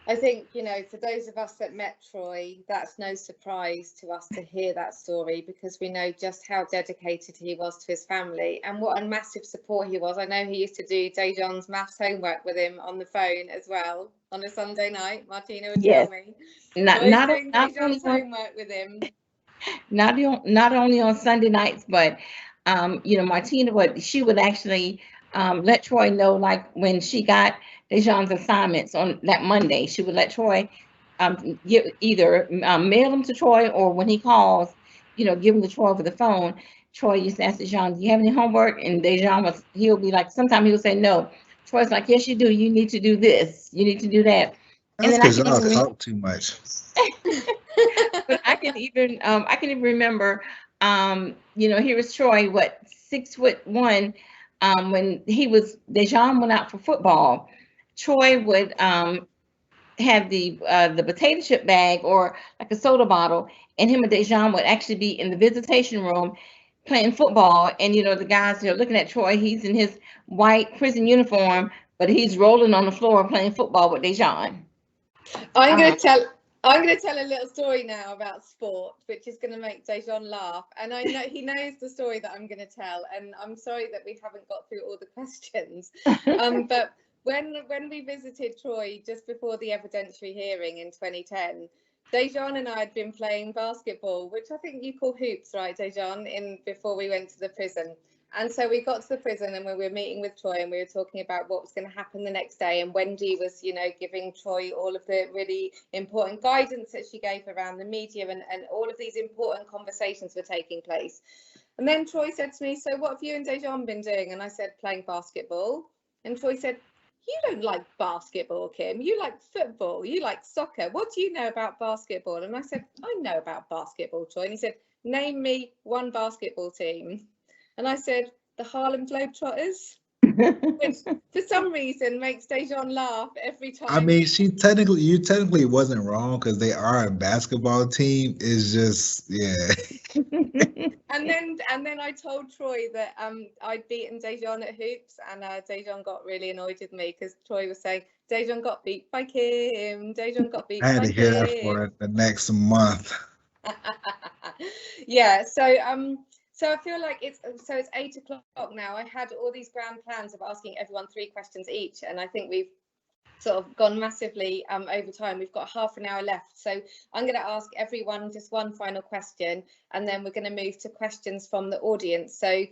for those of us that met Troy, that's no surprise to us to hear that story, because we know just how dedicated he was to his family and what a massive support he was. I know he used to do Dejan's maths homework with him on the phone as well on a Sunday night. Martina would tell me. Not Dejan's homework with him. Not only on Sunday nights, but Martina she would actually let Troy know, like when she got Dejan's assignments on that Monday, she would let Troy either mail them to Troy, or when he calls, give them to Troy over the phone. Troy used to ask Dejan, do you have any homework? And Dejan he'll be like, sometimes he'll say no. Troy's like, yes, you do. You need to do this. You need to do that. That's because y'all talk too much. But I can even remember, here was Troy, 6'1", when Dejan went out for football. Troy would have the potato chip bag or like a soda bottle, and him and Dejan would actually be in the visitation room playing football. And the guys are looking at Troy. He's in his white prison uniform, but he's rolling on the floor playing football with Dejan. I'm going to tell a little story now about sport, which is going to make Dejan laugh. And I know he knows the story that I'm going to tell. And I'm sorry that we haven't got through all the questions. But when we visited Troy just before the evidentiary hearing in 2010, Dejan and I had been playing basketball, which I think you call hoops, right, Dejan, before we went to the prison. And so we got to the prison and we were meeting with Troy and we were talking about what was going to happen the next day. And Wendy was, giving Troy all of the really important guidance that she gave around the media, and all of these important conversations were taking place. And then Troy said to me, so what have you and Dejan been doing? And I said, playing basketball. And Troy said, you don't like basketball, Kim. You like football. You like soccer. What do you know about basketball? And I said, I know about basketball, Troy. And he said, name me one basketball team. And I said, the Harlem Globetrotters, which for some reason makes Dejan laugh every time. I mean, you technically wasn't wrong, because they are a basketball team. It's just, yeah. And then I told Troy that I'd beaten Dejan at hoops, and Dejan got really annoyed with me because Troy was saying, Dejan got beat by Kim. Dejan got beat by Kim. I had to hear that for the next month. Yeah, so I feel like it's 8 o'clock now. I had all these grand plans of asking everyone 3 questions each, and I think we've sort of gone massively over time. We've got half an hour left, so I'm going to ask everyone just one final question, and then we're going to move to questions from the audience. So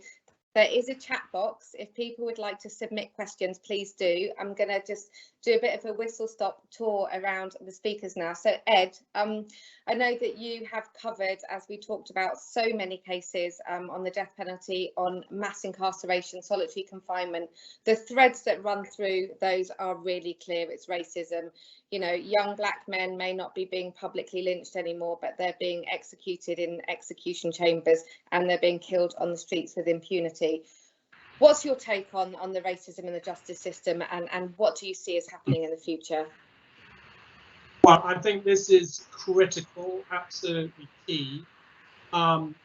there is a chat box. If people would like to submit questions, please do. I'm going to just do a bit of a whistle-stop tour around the speakers now. So Ed, I know that you have covered, as we talked about, so many cases on the death penalty, on mass incarceration, solitary confinement. The threads that run through those are really clear. It's racism. You know, young black men may not be being publicly lynched anymore, but they're being executed in execution chambers and they're being killed on the streets with impunity. What's your take on the racism in the justice system, and what do you see as happening in the future? Well, I think this is critical, absolutely key. And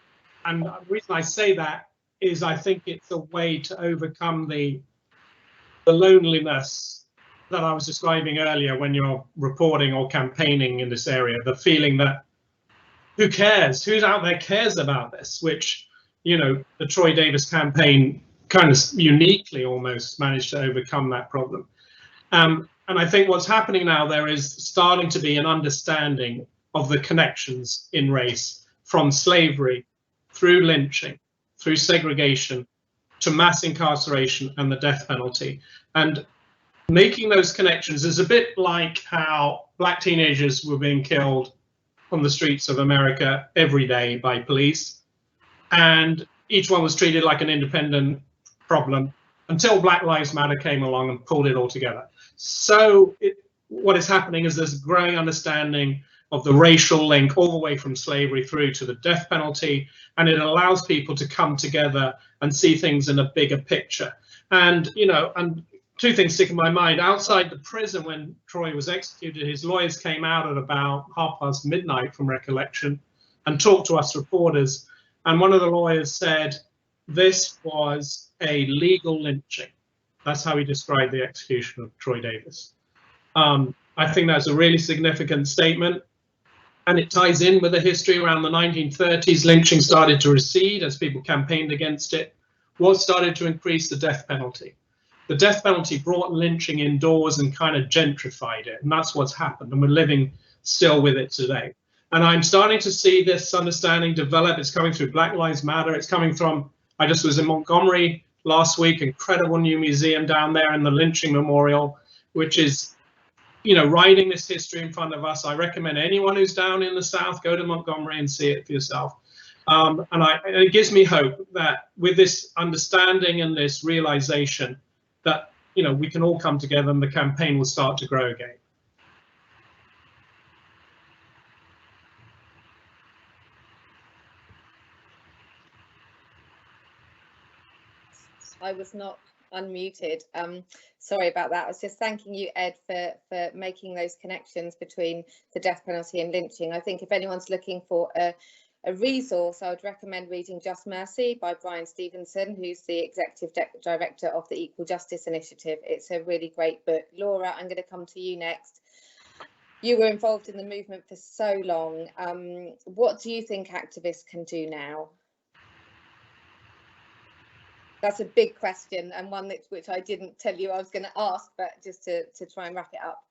the reason I say that is I think it's a way to overcome the loneliness that I was describing earlier when you're reporting or campaigning in this area, the feeling that who cares? Who's out there cares about this? Which, you know, the Troy Davis campaign kind of uniquely almost managed to overcome that problem. And I think what's happening now, there is starting to be an understanding of the connections in race from slavery through lynching, through segregation, to mass incarceration and the death penalty. And making those connections is a bit like how black teenagers were being killed on the streets of America every day by police. And each one was treated like an independent problem until Black Lives Matter came along and pulled it all together. So what is happening is there's growing understanding of the racial link all the way from slavery through to the death penalty, and it allows people to come together and see things in a bigger picture. And, you know, and two things stick in my mind. Outside the prison when Troy was executed, his lawyers came out at about midnight from recollection and talked to us reporters. And one of the lawyers said this was a legal lynching. That's how he described the execution of Troy Davis. I think that's a really significant statement. And it ties in with the history around the 1930s. Lynching started to recede as people campaigned against it. What started to increase? The death penalty. The death penalty brought lynching indoors and kind of gentrified it. And that's what's happened. And we're living still with it today. And I'm starting to see this understanding develop. It's coming through Black Lives Matter. It's coming from, I just was in Montgomery last week, incredible new museum down there in the lynching memorial, which is, you know, writing this history in front of us. I recommend anyone who's down in the South, go to Montgomery and see it for yourself. And it gives me hope that with this understanding and this realization that, you know, we can all come together and the campaign will start to grow again. I was not unmuted. Sorry about that. I was just thanking you, Ed, for making those connections between the death penalty and lynching. I think if anyone's looking for a resource, I would recommend reading Just Mercy by Brian Stevenson, who's the Executive Director of the Equal Justice Initiative. It's a really great book. Laura, I'm going to come to you next. You were involved in the movement for so long. What do you think activists can do now? That's a big question, and one which I didn't tell you I was going to ask, but just to try and wrap it up.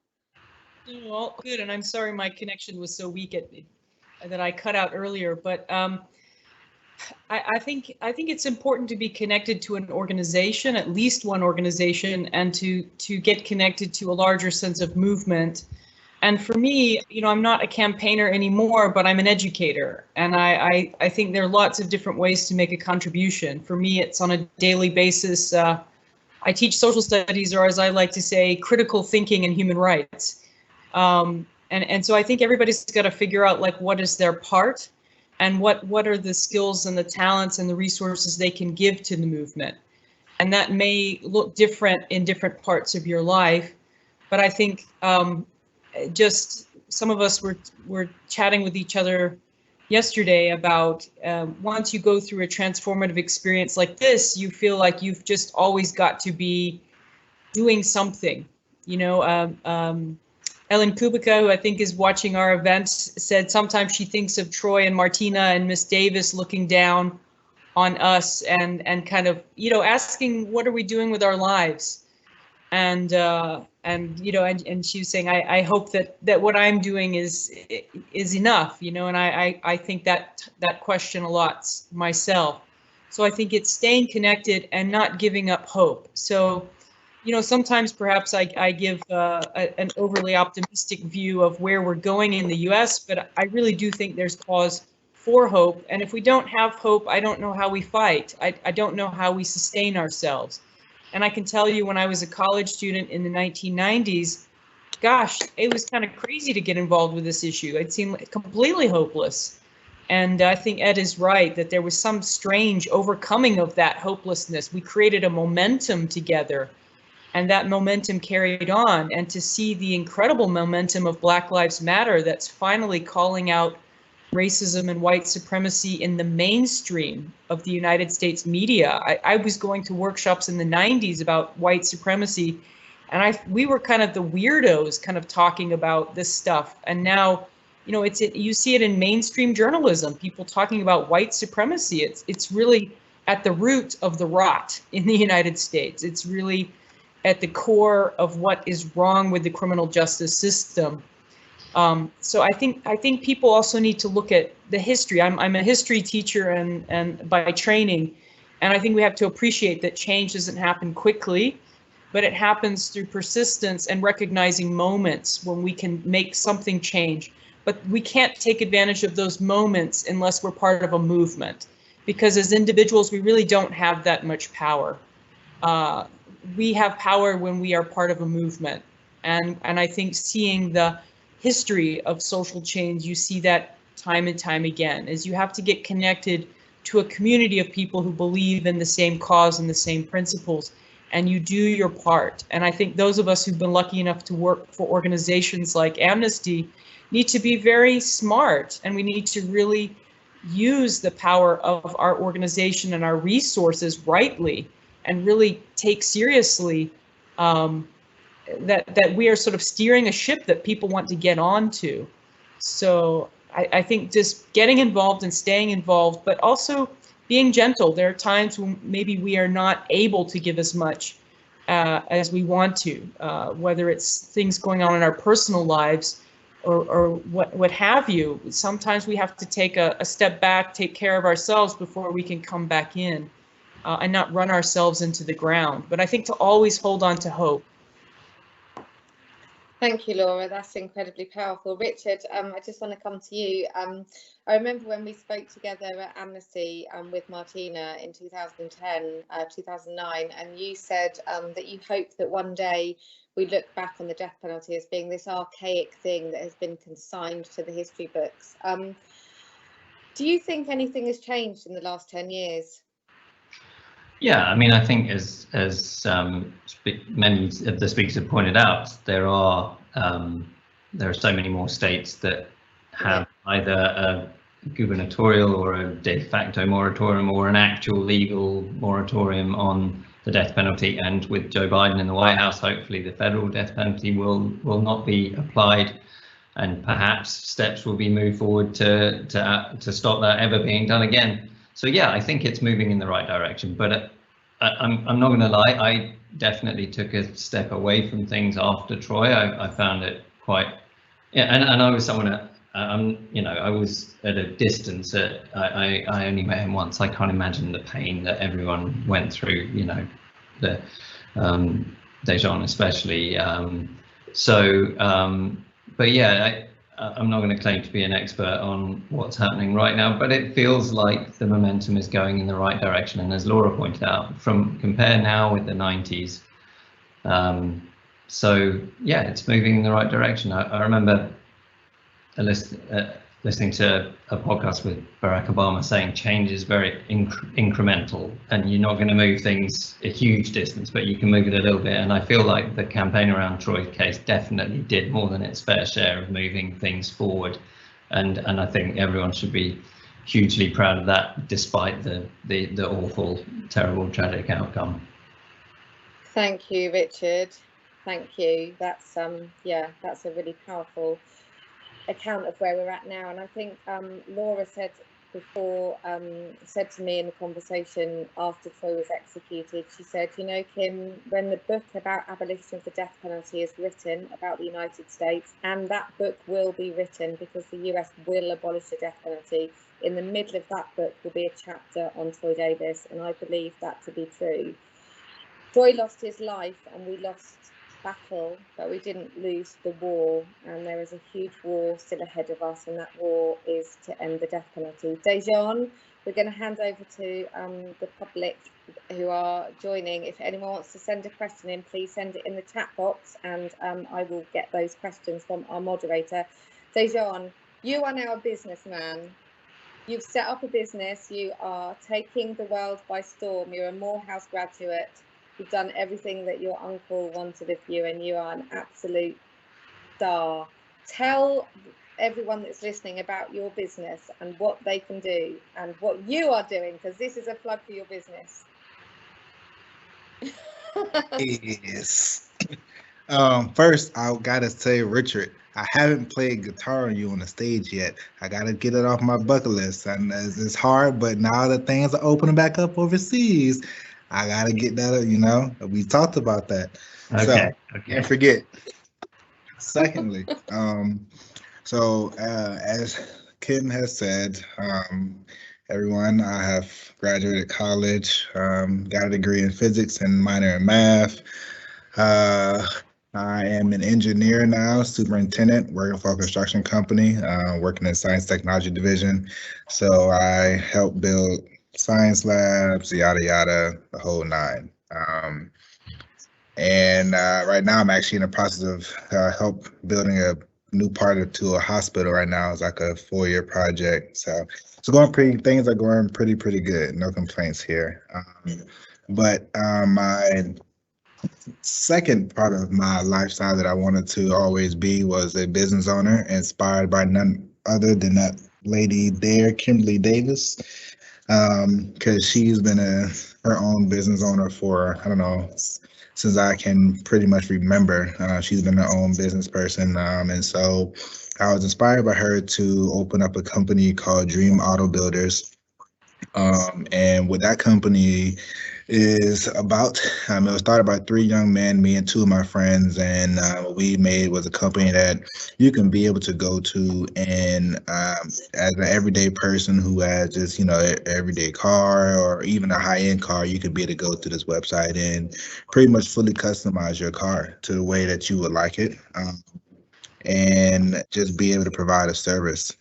Well, good, and I'm sorry my connection was so weak that I cut out earlier, but I think it's important to be connected to an organization, at least one organization, and to get connected to a larger sense of movement. And for me, you know, I'm not a campaigner anymore, but I'm an educator. And I think there are lots of different ways to make a contribution. For me, it's on a daily basis. I teach social studies, or as I like to say, critical thinking and human rights. And so I think everybody's got to figure out, like, what is their part and what are the skills and the talents and the resources they can give to the movement. And that may look different in different parts of your life. But I think just some of us were chatting with each other yesterday about once you go through a transformative experience like this, you feel like you've just always got to be doing something. You know, Ellen Kubica, who I think is watching our event, said sometimes she thinks of Troy and Martina and Miss Davis looking down on us and kind of, you know, asking, what are we doing with our lives? And you know, and she was saying, I hope that what I'm doing is enough, you know, and I think that question a lot myself. So I think it's staying connected and not giving up hope. So you know, sometimes perhaps I give an overly optimistic view of where we're going in the US, but I really do think there's cause for hope. And if we don't have hope, I don't know how we fight. I don't know how we sustain ourselves. And I can tell you, when I was a college student in the 1990s, gosh, it was kind of crazy to get involved with this issue. It seemed completely hopeless. And I think Ed is right that there was some strange overcoming of that hopelessness. We created a momentum together, and that momentum carried on. And to see the incredible momentum of Black Lives Matter that's finally calling out racism and white supremacy in the mainstream of the United States media. I was going to workshops in the 90s about white supremacy, and we were kind of the weirdos kind of talking about this stuff. And now, you know, you see it in mainstream journalism, people talking about white supremacy. It's really at the root of the rot in the United States. It's really at the core of what is wrong with the criminal justice system. So I think people also need to look at the history. I'm a history teacher and by training, and I think we have to appreciate that change doesn't happen quickly, but it happens through persistence and recognizing moments when we can make something change. But we can't take advantage of those moments unless we're part of a movement, because as individuals, we really don't have that much power. We have power when we are part of a movement. And I think seeing the history of social change, you see that time and time again, is you have to get connected to a community of people who believe in the same cause and the same principles, and you do your part. And I think those of us who've been lucky enough to work for organizations like Amnesty need to be very smart, and we need to really use the power of our organization and our resources rightly, and really take seriously that we are sort of steering a ship that people want to get onto. So I think just getting involved and staying involved, but also being gentle. There are times when maybe we are not able to give as much as we want to, whether it's things going on in our personal lives or what have you. Sometimes we have to take a step back, take care of ourselves before we can come back in and not run ourselves into the ground. But I think to always hold on to hope. Thank you, Laura. That's incredibly powerful. Richard, I just want to come to you. I remember when we spoke together at Amnesty with Martina in 2010, 2009, and you said that you hoped that one day we look back on the death penalty as being this archaic thing that has been consigned to the history books. Do you think anything has changed in the last 10 years? Yeah, I mean, I think as many of the speakers have pointed out, there are so many more states that have either a gubernatorial or a de facto moratorium or an actual legal moratorium on the death penalty. And with Joe Biden in the White House, hopefully the federal death penalty will not be applied, and perhaps steps will be moved forward to stop that ever being done again. So yeah, I think it's moving in the right direction, but I'm not going to lie, I definitely took a step away from things after Troy. I found it quite, and I was someone that, I was at a distance. I only met him once. I can't imagine the pain that everyone went through, the Dejan especially. But yeah, I'm not going to claim to be an expert on what's happening right now, but it feels like the momentum is going in the right direction. And as Laura pointed out, compare now with the 90s. So yeah, it's moving in the right direction. I remember listening to a podcast with Barack Obama saying change is very incremental, and you're not going to move things a huge distance, but you can move it a little bit. And I feel like the campaign around Troy's case definitely did more than its fair share of moving things forward. And I think everyone should be hugely proud of that, despite the awful, terrible, tragic outcome. Thank you, Richard. Thank you. That's that's a really powerful account of where we're at now. And I think Laura said before, said to me in the conversation after Troy was executed, she said, Kim, when the book about abolition of the death penalty is written about the United States, and that book will be written because the US will abolish the death penalty, in the middle of that book will be a chapter on Troy Davis, and I believe that to be true. Joy lost his life and we lost battle, but we didn't lose the war, and there is a huge war still ahead of us, and that war is to end the death penalty. Dejan, we're going to hand over to the public who are joining. If anyone wants to send a question in, please send it in the chat box, and I will get those questions from our moderator. Dejan, you are now a businessman. You've set up a business. You are taking the world by storm. You're a Morehouse graduate. You've done everything that your uncle wanted of you, and you are an absolute star. Tell everyone that's listening about your business and what they can do and what you are doing, because this is a plug for your business. Yes. First, I gotta say, Richard, I haven't played guitar on you on the stage yet. I gotta get it off my bucket list, and it's hard. But now that things are opening back up overseas, I gotta get that. You know, we talked about that. Okay. So, Okay. can't forget. Secondly, as Kim has said, everyone, I have graduated college, got a degree in physics and minor in math. I am an engineer now, superintendent, working for a construction company, working in science technology division. So I help build science labs, yada, yada, the whole nine. Right now I'm actually in the process of help building a new part to a hospital right now. It's like a 4-year project. So things are going pretty good. No complaints here. My second part of my lifestyle that I wanted to always be was a business owner, inspired by none other than that lady there, Kimberly Davis, because she's been her own business owner for, I don't know, since I can pretty much remember. She's been her own business person, and so I was inspired by her to open up a company called Dream Auto Builders. And what that company is about, it was started by 3 young men, me and 2 of my friends, and what we made was a company that you can be able to go to, and as an everyday person who has just, you know, an everyday car or even a high-end car, you could be able to go to this website and pretty much fully customize your car to the way that you would like it, and just be able to provide a service.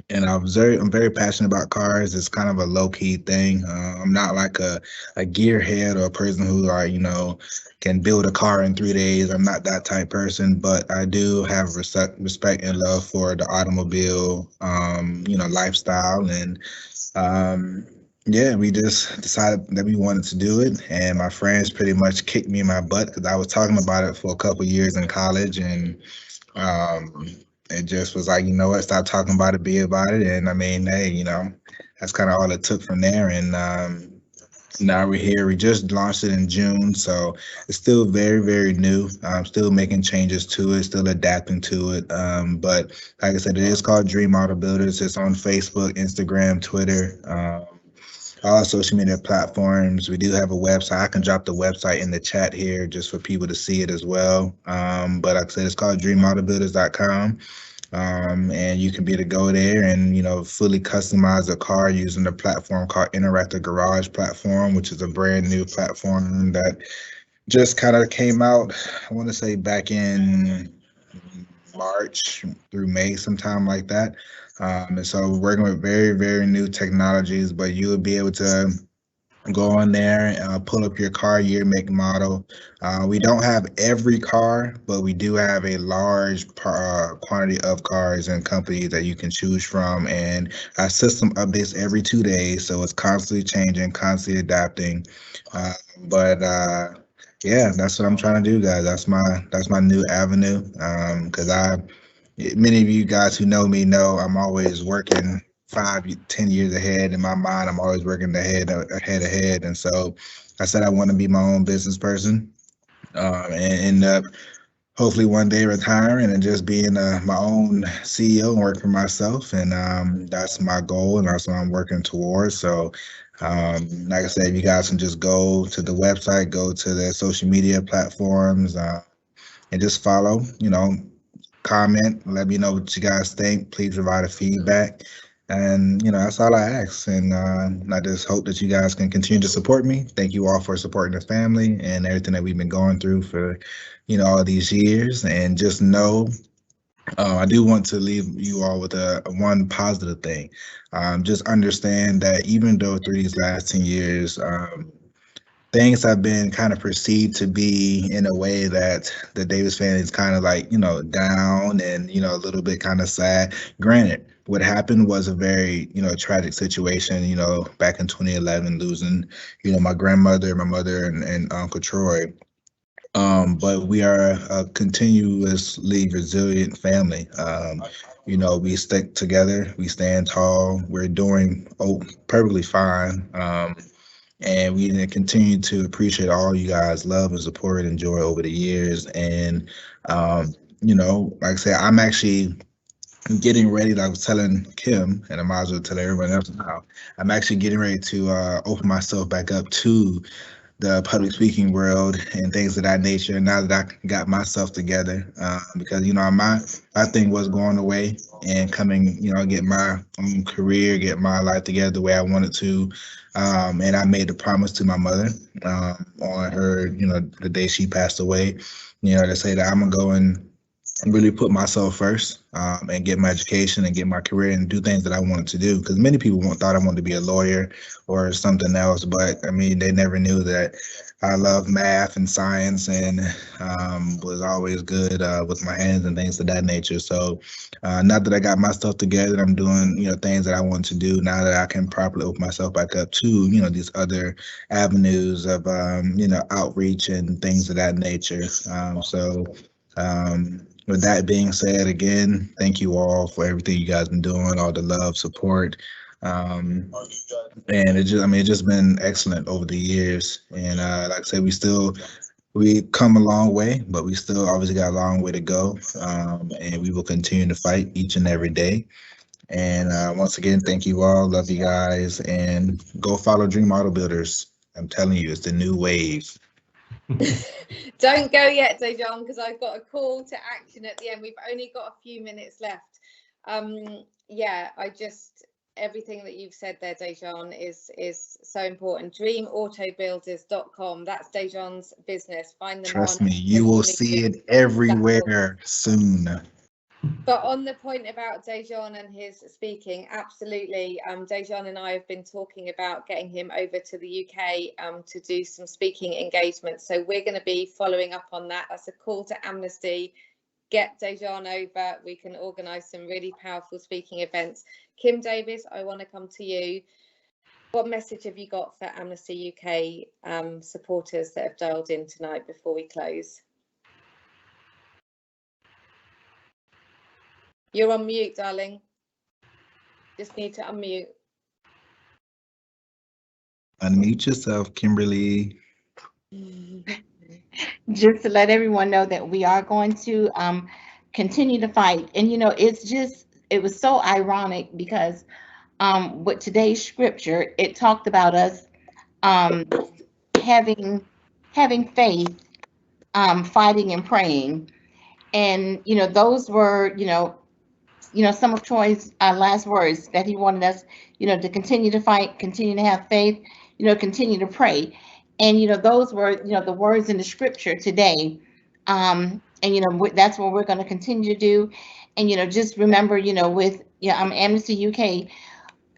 And I'm very passionate about cars. It's kind of a low key thing. I'm not like a gearhead or a person who, like, you know, can build a car in 3 days. I'm not that type person, but I do have respect and love for the automobile, you know, lifestyle. And yeah, we just decided that we wanted to do it. And my friends pretty much kicked me in my butt because I was talking about it for a couple of years in college, and it just was like, you know what, stop talking about it, be about it. And I mean, hey, you know, that's kind of all it took from there. And now we're here. We just launched it in June, so it's still very new. I'm still making changes to it, still adapting to it. But like I said, it is called Dream Auto Builders. It's on Facebook, Instagram, Twitter, all social media platforms. We do have a website. I can drop the website in the chat here just for people to see it as well. But like I said, it's called dreamautobuilders.com. And you can be able to go there and, you know, fully customize a car using the platform called Interactive Garage Platform, which is a brand new platform that just kind of came out, I want to say back in March through May, sometime like that. And so we're working with very new technologies, but you will be able to go on there and pull up your car, year, make, model. We don't have every car, but we do have a large quantity of cars and companies that you can choose from. And our system updates every 2 days, so it's constantly changing, constantly adapting. Yeah, that's what I'm trying to do, guys. That's my new avenue. Because many of you guys who know me know I'm always working 5-10 years ahead. In my mind, I'm always working ahead. And so I said I want to be my own business person, and end up hopefully one day retiring and just being my own CEO and work for myself. And that's my goal, and that's what I'm working towards. So like I said, you guys can just go to the website, go to the social media platforms, and just follow, you know, comment, let me know what you guys think. Please provide a feedback. And, that's all I ask. And I just hope that you guys can continue to support me. Thank you all for supporting the family and everything that we've been going through for, all these years. And just know, I do want to leave you all with a one positive thing. Just understand that even though through these last 10 years, things have been kind of perceived to be in a way that the Davis family is kind of like, down and, a little bit kind of sad. Granted, what happened was a very, tragic situation, back in 2011, losing, my grandmother, my mother, and Uncle Troy. But we are a continuously resilient family. We stick together, we stand tall, we're doing perfectly fine. And we continue to appreciate all you guys' love and support and joy over the years. And, like I said, I'm actually getting ready, like I was telling Kim, and I might as well tell everyone else now, I'm actually getting ready to open myself back up to the public speaking world and things of that nature now that I got myself together, because my thing was going away and coming, get my own career, get my life together the way I wanted to, and I made a promise to my mother on her, the day she passed away, to say that I'm gonna go and really put myself first, and get my education and get my career and do things that I wanted to do. Because many people thought I wanted to be a lawyer or something else, but I mean, they never knew that I love math and science and was always good with my hands and things of that nature. So now that I got my stuff together, I'm doing things that I want to do. Now that I can properly open myself back up to these other avenues of outreach and things of that nature. With that being said, again, thank you all for everything you guys been doing, all the love, support, and it's just been excellent over the years. And like I said, we come a long way, but we still obviously got a long way to go, and we will continue to fight each and every day. And once again, thank you all, love you guys, and go follow Dream Auto Builders. I'm telling you, it's the new wave. Don't go yet, Dejan, because I've got a call to action at the end. We've only got a few minutes left. Yeah, everything that you've said there, Dejan, is so important. DreamAutobuilders.com. That's Dejan's business. Find them. Trust me, you will see it everywhere soon. But on the point about Dejan and his speaking, absolutely. Dejan and I have been talking about getting him over to the UK to do some speaking engagements. So we're going to be following up on that. That's a call to Amnesty. Get Dejan over. We can organise some really powerful speaking events. Kim Davis, I want to come to you. What message have you got for Amnesty UK supporters that have dialed in tonight before we close? You're on mute, darling. Just need to unmute. Unmute yourself, Kimberly. Just to let everyone know that we are going to continue to fight. And it was so ironic because with today's scripture, it talked about us having faith, fighting and praying. And those were some of Troy's last words, that he wanted us to continue to fight, continue to have faith, continue to pray. And those were the words in the scripture today. And that's what we're going to continue to do. And just remember, with Amnesty UK,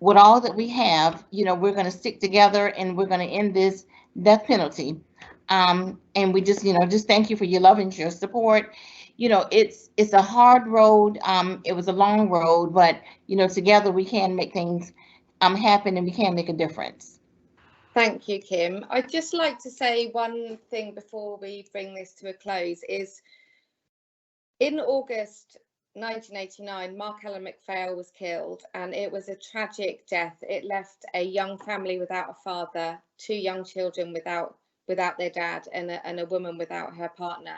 with all that we have, we're going to stick together and we're going to end this death penalty. And we just thank you for your love and your support. It's a hard road. It was a long road, but together we can make things happen and we can make a difference. Thank you, Kim. I'd just like to say one thing before we bring this to a close is in August 1989, Mark Allen MacPhail was killed, and it was a tragic death. It left a young family without a father, 2 young children without their dad, and a woman without her partner.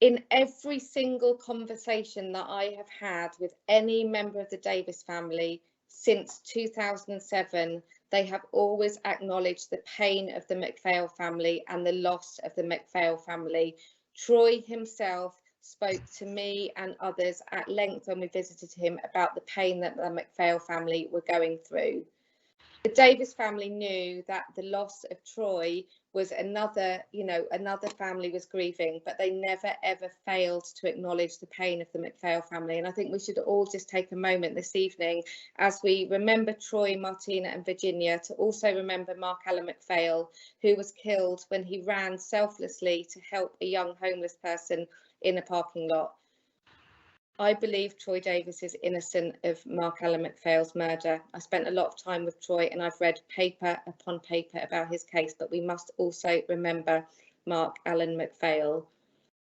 In every single conversation that I have had with any member of the Davis family since 2007, they have always acknowledged the pain of the MacPhail family and the loss of the MacPhail family. Troy himself spoke to me and others at length when we visited him about the pain that the MacPhail family were going through. The Davis family knew that the loss of Troy was another family was grieving, but they never ever failed to acknowledge the pain of the MacPhail family. And I think we should all just take a moment this evening, as we remember Troy, Martina and Virginia, to also remember Mark Allen MacPhail, who was killed when he ran selflessly to help a young homeless person in a parking lot. I believe Troy Davis is innocent of Mark Allen MacPhail's murder. I spent a lot of time with Troy and I've read paper upon paper about his case, but we must also remember Mark Allen MacPhail.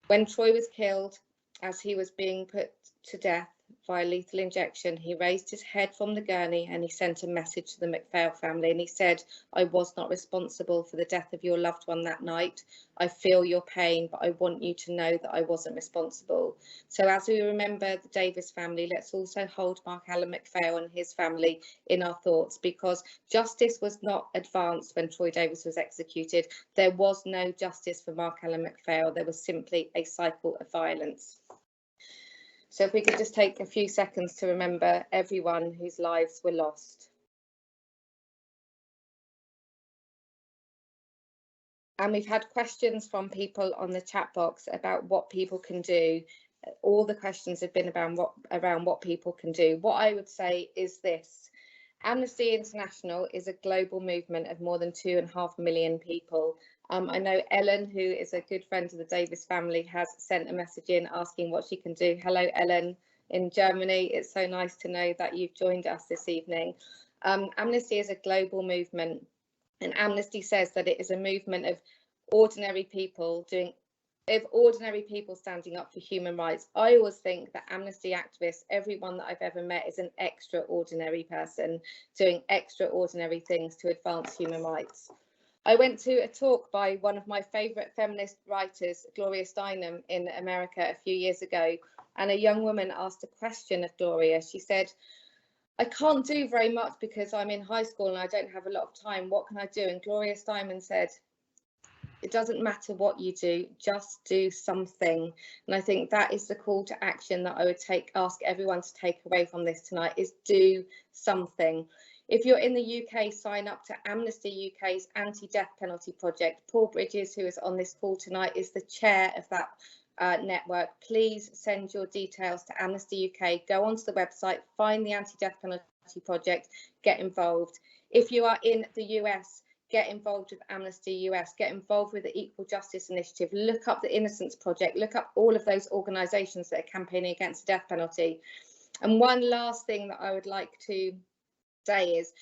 When Troy was killed, as he was being put to death via lethal injection, he raised his head from the gurney and he sent a message to the MacPhail family, and he said, "I was not responsible for the death of your loved one that night. I feel your pain, but I want you to know that I wasn't responsible." So as we remember the Davis family, let's also hold Mark Allen MacPhail and his family in our thoughts, because justice was not advanced when Troy Davis was executed. There was no justice for Mark Allen MacPhail. There was simply a cycle of violence. So if we could just take a few seconds to remember everyone whose lives were lost. And we've had questions from people on the chat box about what people can do. All the questions have been around what people can do. What I would say is this: Amnesty International is a global movement of more than 2.5 million people. I know Ellen, who is a good friend of the Davis family, has sent a message in asking what she can do. Hello, Ellen in Germany. It's so nice to know that you've joined us this evening. Amnesty is a global movement, and Amnesty says that it is a movement of ordinary people standing up for human rights. I always think that Amnesty activists, everyone that I've ever met, is an extraordinary person doing extraordinary things to advance human rights. I went to a talk by one of my favourite feminist writers, Gloria Steinem, in America a few years ago, and a young woman asked a question of Gloria. She said, "I can't do very much because I'm in high school and I don't have a lot of time. What can I do?" And Gloria Steinem said, "It doesn't matter what you do, just do something." And I think that is the call to action that I would ask everyone to take away from this tonight, is do something. If you're in the UK, sign up to Amnesty UK's anti-death penalty project. Paul Bridges, who is on this call tonight, is the chair of that network. Please send your details to Amnesty UK. Go onto the website, find the anti-death penalty project, get involved. If you are in the US, get involved with Amnesty US, get involved with the Equal Justice Initiative, look up the Innocence Project, look up all of those organisations that are campaigning against the death penalty. And one last thing that I would like to say is,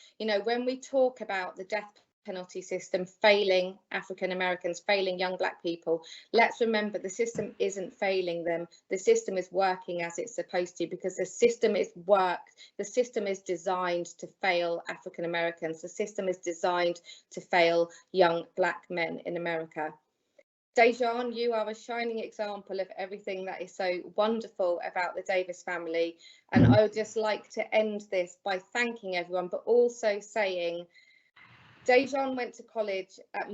when we talk about the death penalty system failing African Americans, failing young black people, let's remember the system isn't failing them. The system is working as it's supposed to, because the system is designed to fail African Americans. The system is designed to fail young black men in America. Dejan, you are a shining example of everything that is so wonderful about the Davis family. And I would just like to end this by thanking everyone, but also saying, Dejan went to college at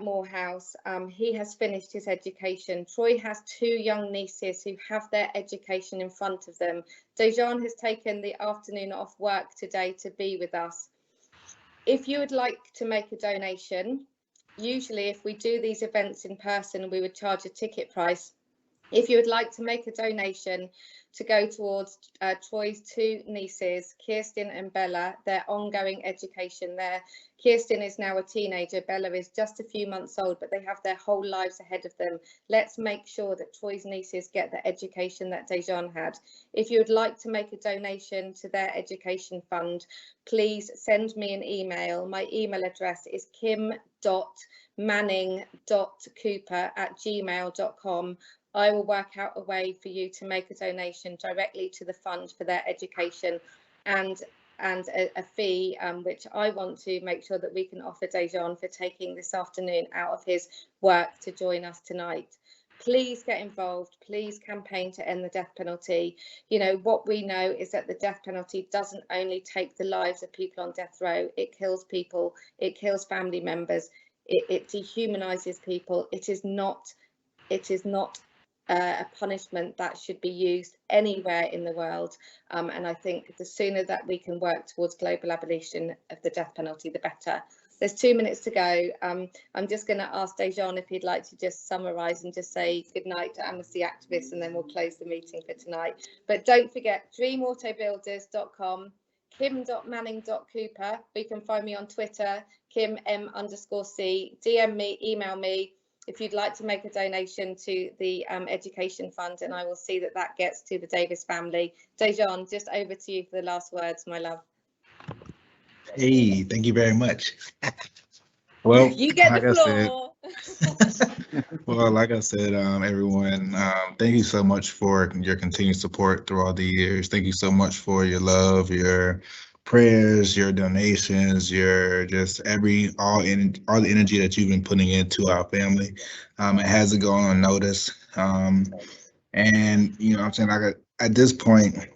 Morehouse. He has finished his education. Troy has 2 young nieces who have their education in front of them. Dejan has taken the afternoon off work today to be with us. If you would like to make a donation, usually if we do these events in person, we would charge a ticket price. If you would like to make a donation to go towards Troy's 2 nieces, Kirsten and Bella, their ongoing education there. Kirsten is now a teenager, Bella is just a few months old, but they have their whole lives ahead of them. Let's make sure that Troy's nieces get the education that Dejan had. If you would like to make a donation to their education fund, please send me an email. My email address is kim.manning.cooper@gmail.com. I will work out a way for you to make a donation directly to the fund for their education, and a fee which I want to make sure that we can offer Dejan for taking this afternoon out of his work to join us tonight. Please get involved. Please campaign to end the death penalty. What we know is that the death penalty doesn't only take the lives of people on death row. It kills people. It kills family members. It dehumanizes people. It is not a punishment that should be used anywhere in the world. And I think the sooner that we can work towards global abolition of the death penalty, the better. There's 2 minutes to go. I'm just going to ask Dejan if he'd like to just summarise and just say good night to amnesty activists, and then we'll close the meeting for tonight. But don't forget, dreamautobuilders.com, kim.manning.cooper. You can find me on Twitter, kim_m_c. DM me, email me if you'd like to make a donation to the education fund, and I will see that that gets to the Davis family. Dejan, just over to you for the last words, my love. Hey, thank you very much. Well, you get like the floor. Well, like I said, everyone, thank you so much for your continued support through all the years. Thank you so much for your love, your prayers, your donations, your just all the energy that you've been putting into our family. It hasn't gone unnoticed. And you know what I'm saying, like at this point,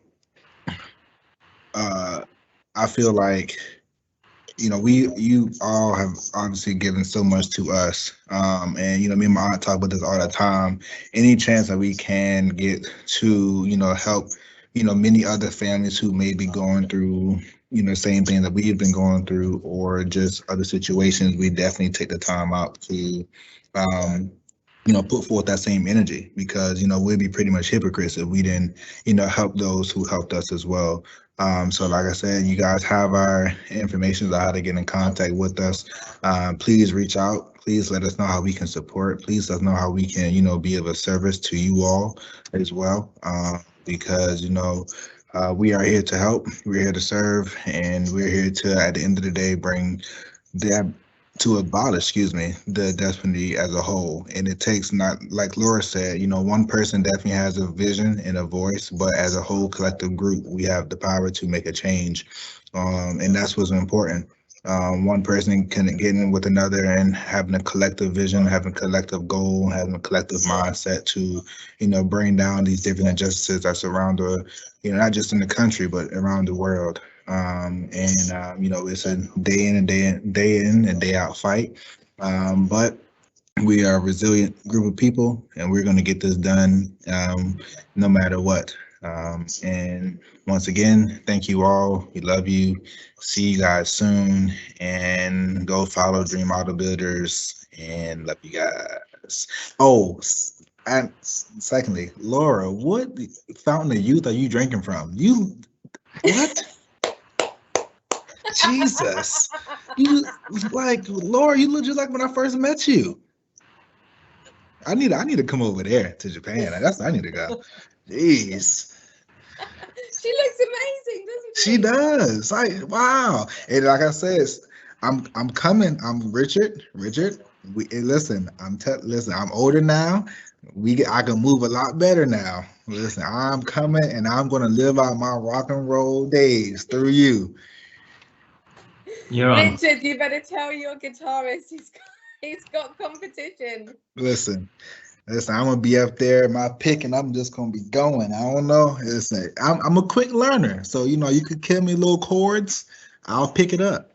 I feel like, you know, you all have obviously given so much to us. And, you know, me and my aunt talk about this all the time. Any chance that we can get to, you know, help, you know, many other families who may be going through, you know, same thing that we've been going through, or just other situations, we definitely take the time out to, you know, put forth that same energy, because, you know, we'd be pretty much hypocrites if we didn't, you know, help those who helped us as well. So like I said, you guys have our information on how to get in contact with us. Please reach out. Please let us know how we can support. Please let us know how we can, you know, be of a service to you all as well. Because, you know, we are here to help. We're here to serve, and we're here to, at the end of the day, bring abolish the death penalty as a whole. And it takes, not like Laura said, you know, one person definitely has a vision and a voice, but as a whole collective group, we have the power to make a change. And that's what's important. One person can get in with another and having a collective vision, having a collective goal, having a collective mindset to, you know, bring down these different injustices that surround you know, not just in the country, but around the world. You know, it's a day in and day out fight. But we are a resilient group of people, and we're going to get this done no matter what. And once again, thank you all. We love you. See you guys soon, and go follow Dream Auto Builders, and love you guys. Oh, and secondly, Laura, what fountain of youth are you drinking from? What? Jesus, you like, Laura, you look just like when I first met you. I need to come over there to Japan. That's I need to go. Jeez. She looks amazing, doesn't she? She does. Wow. And like I said, I'm coming. I'm Richard. Listen, I'm older now. I can move a lot better now. Listen, I'm coming, and I'm gonna live out my rock and roll days through you. You're on. Richard, you better tell your guitarist he's got competition. Listen, I'm gonna be up there in my pick, and I'm just gonna be going. I don't know. Listen, I'm a quick learner, so you know, you could give me little chords, I'll pick it up.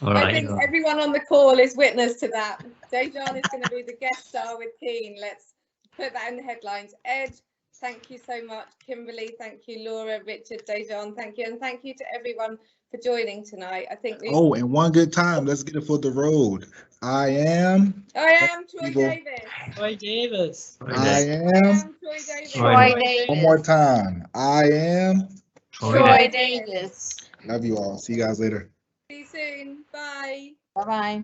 All right. I think everyone on the call is witness to that. Dejan is going to be the guest star with Keen. Let's put that in the headlines. Ed, thank you so much. Kimberly, thank you. Laura, Richard, Dejan, thank you, and thank you to everyone for joining tonight. I think and one good time. Let's get it for the road. I am Troy Davis. Troy Davis. I am Troy Davis. Troy Davis. One more time. I am Troy Davis. Love you all. See you guys later. See you soon. Bye. Bye-bye.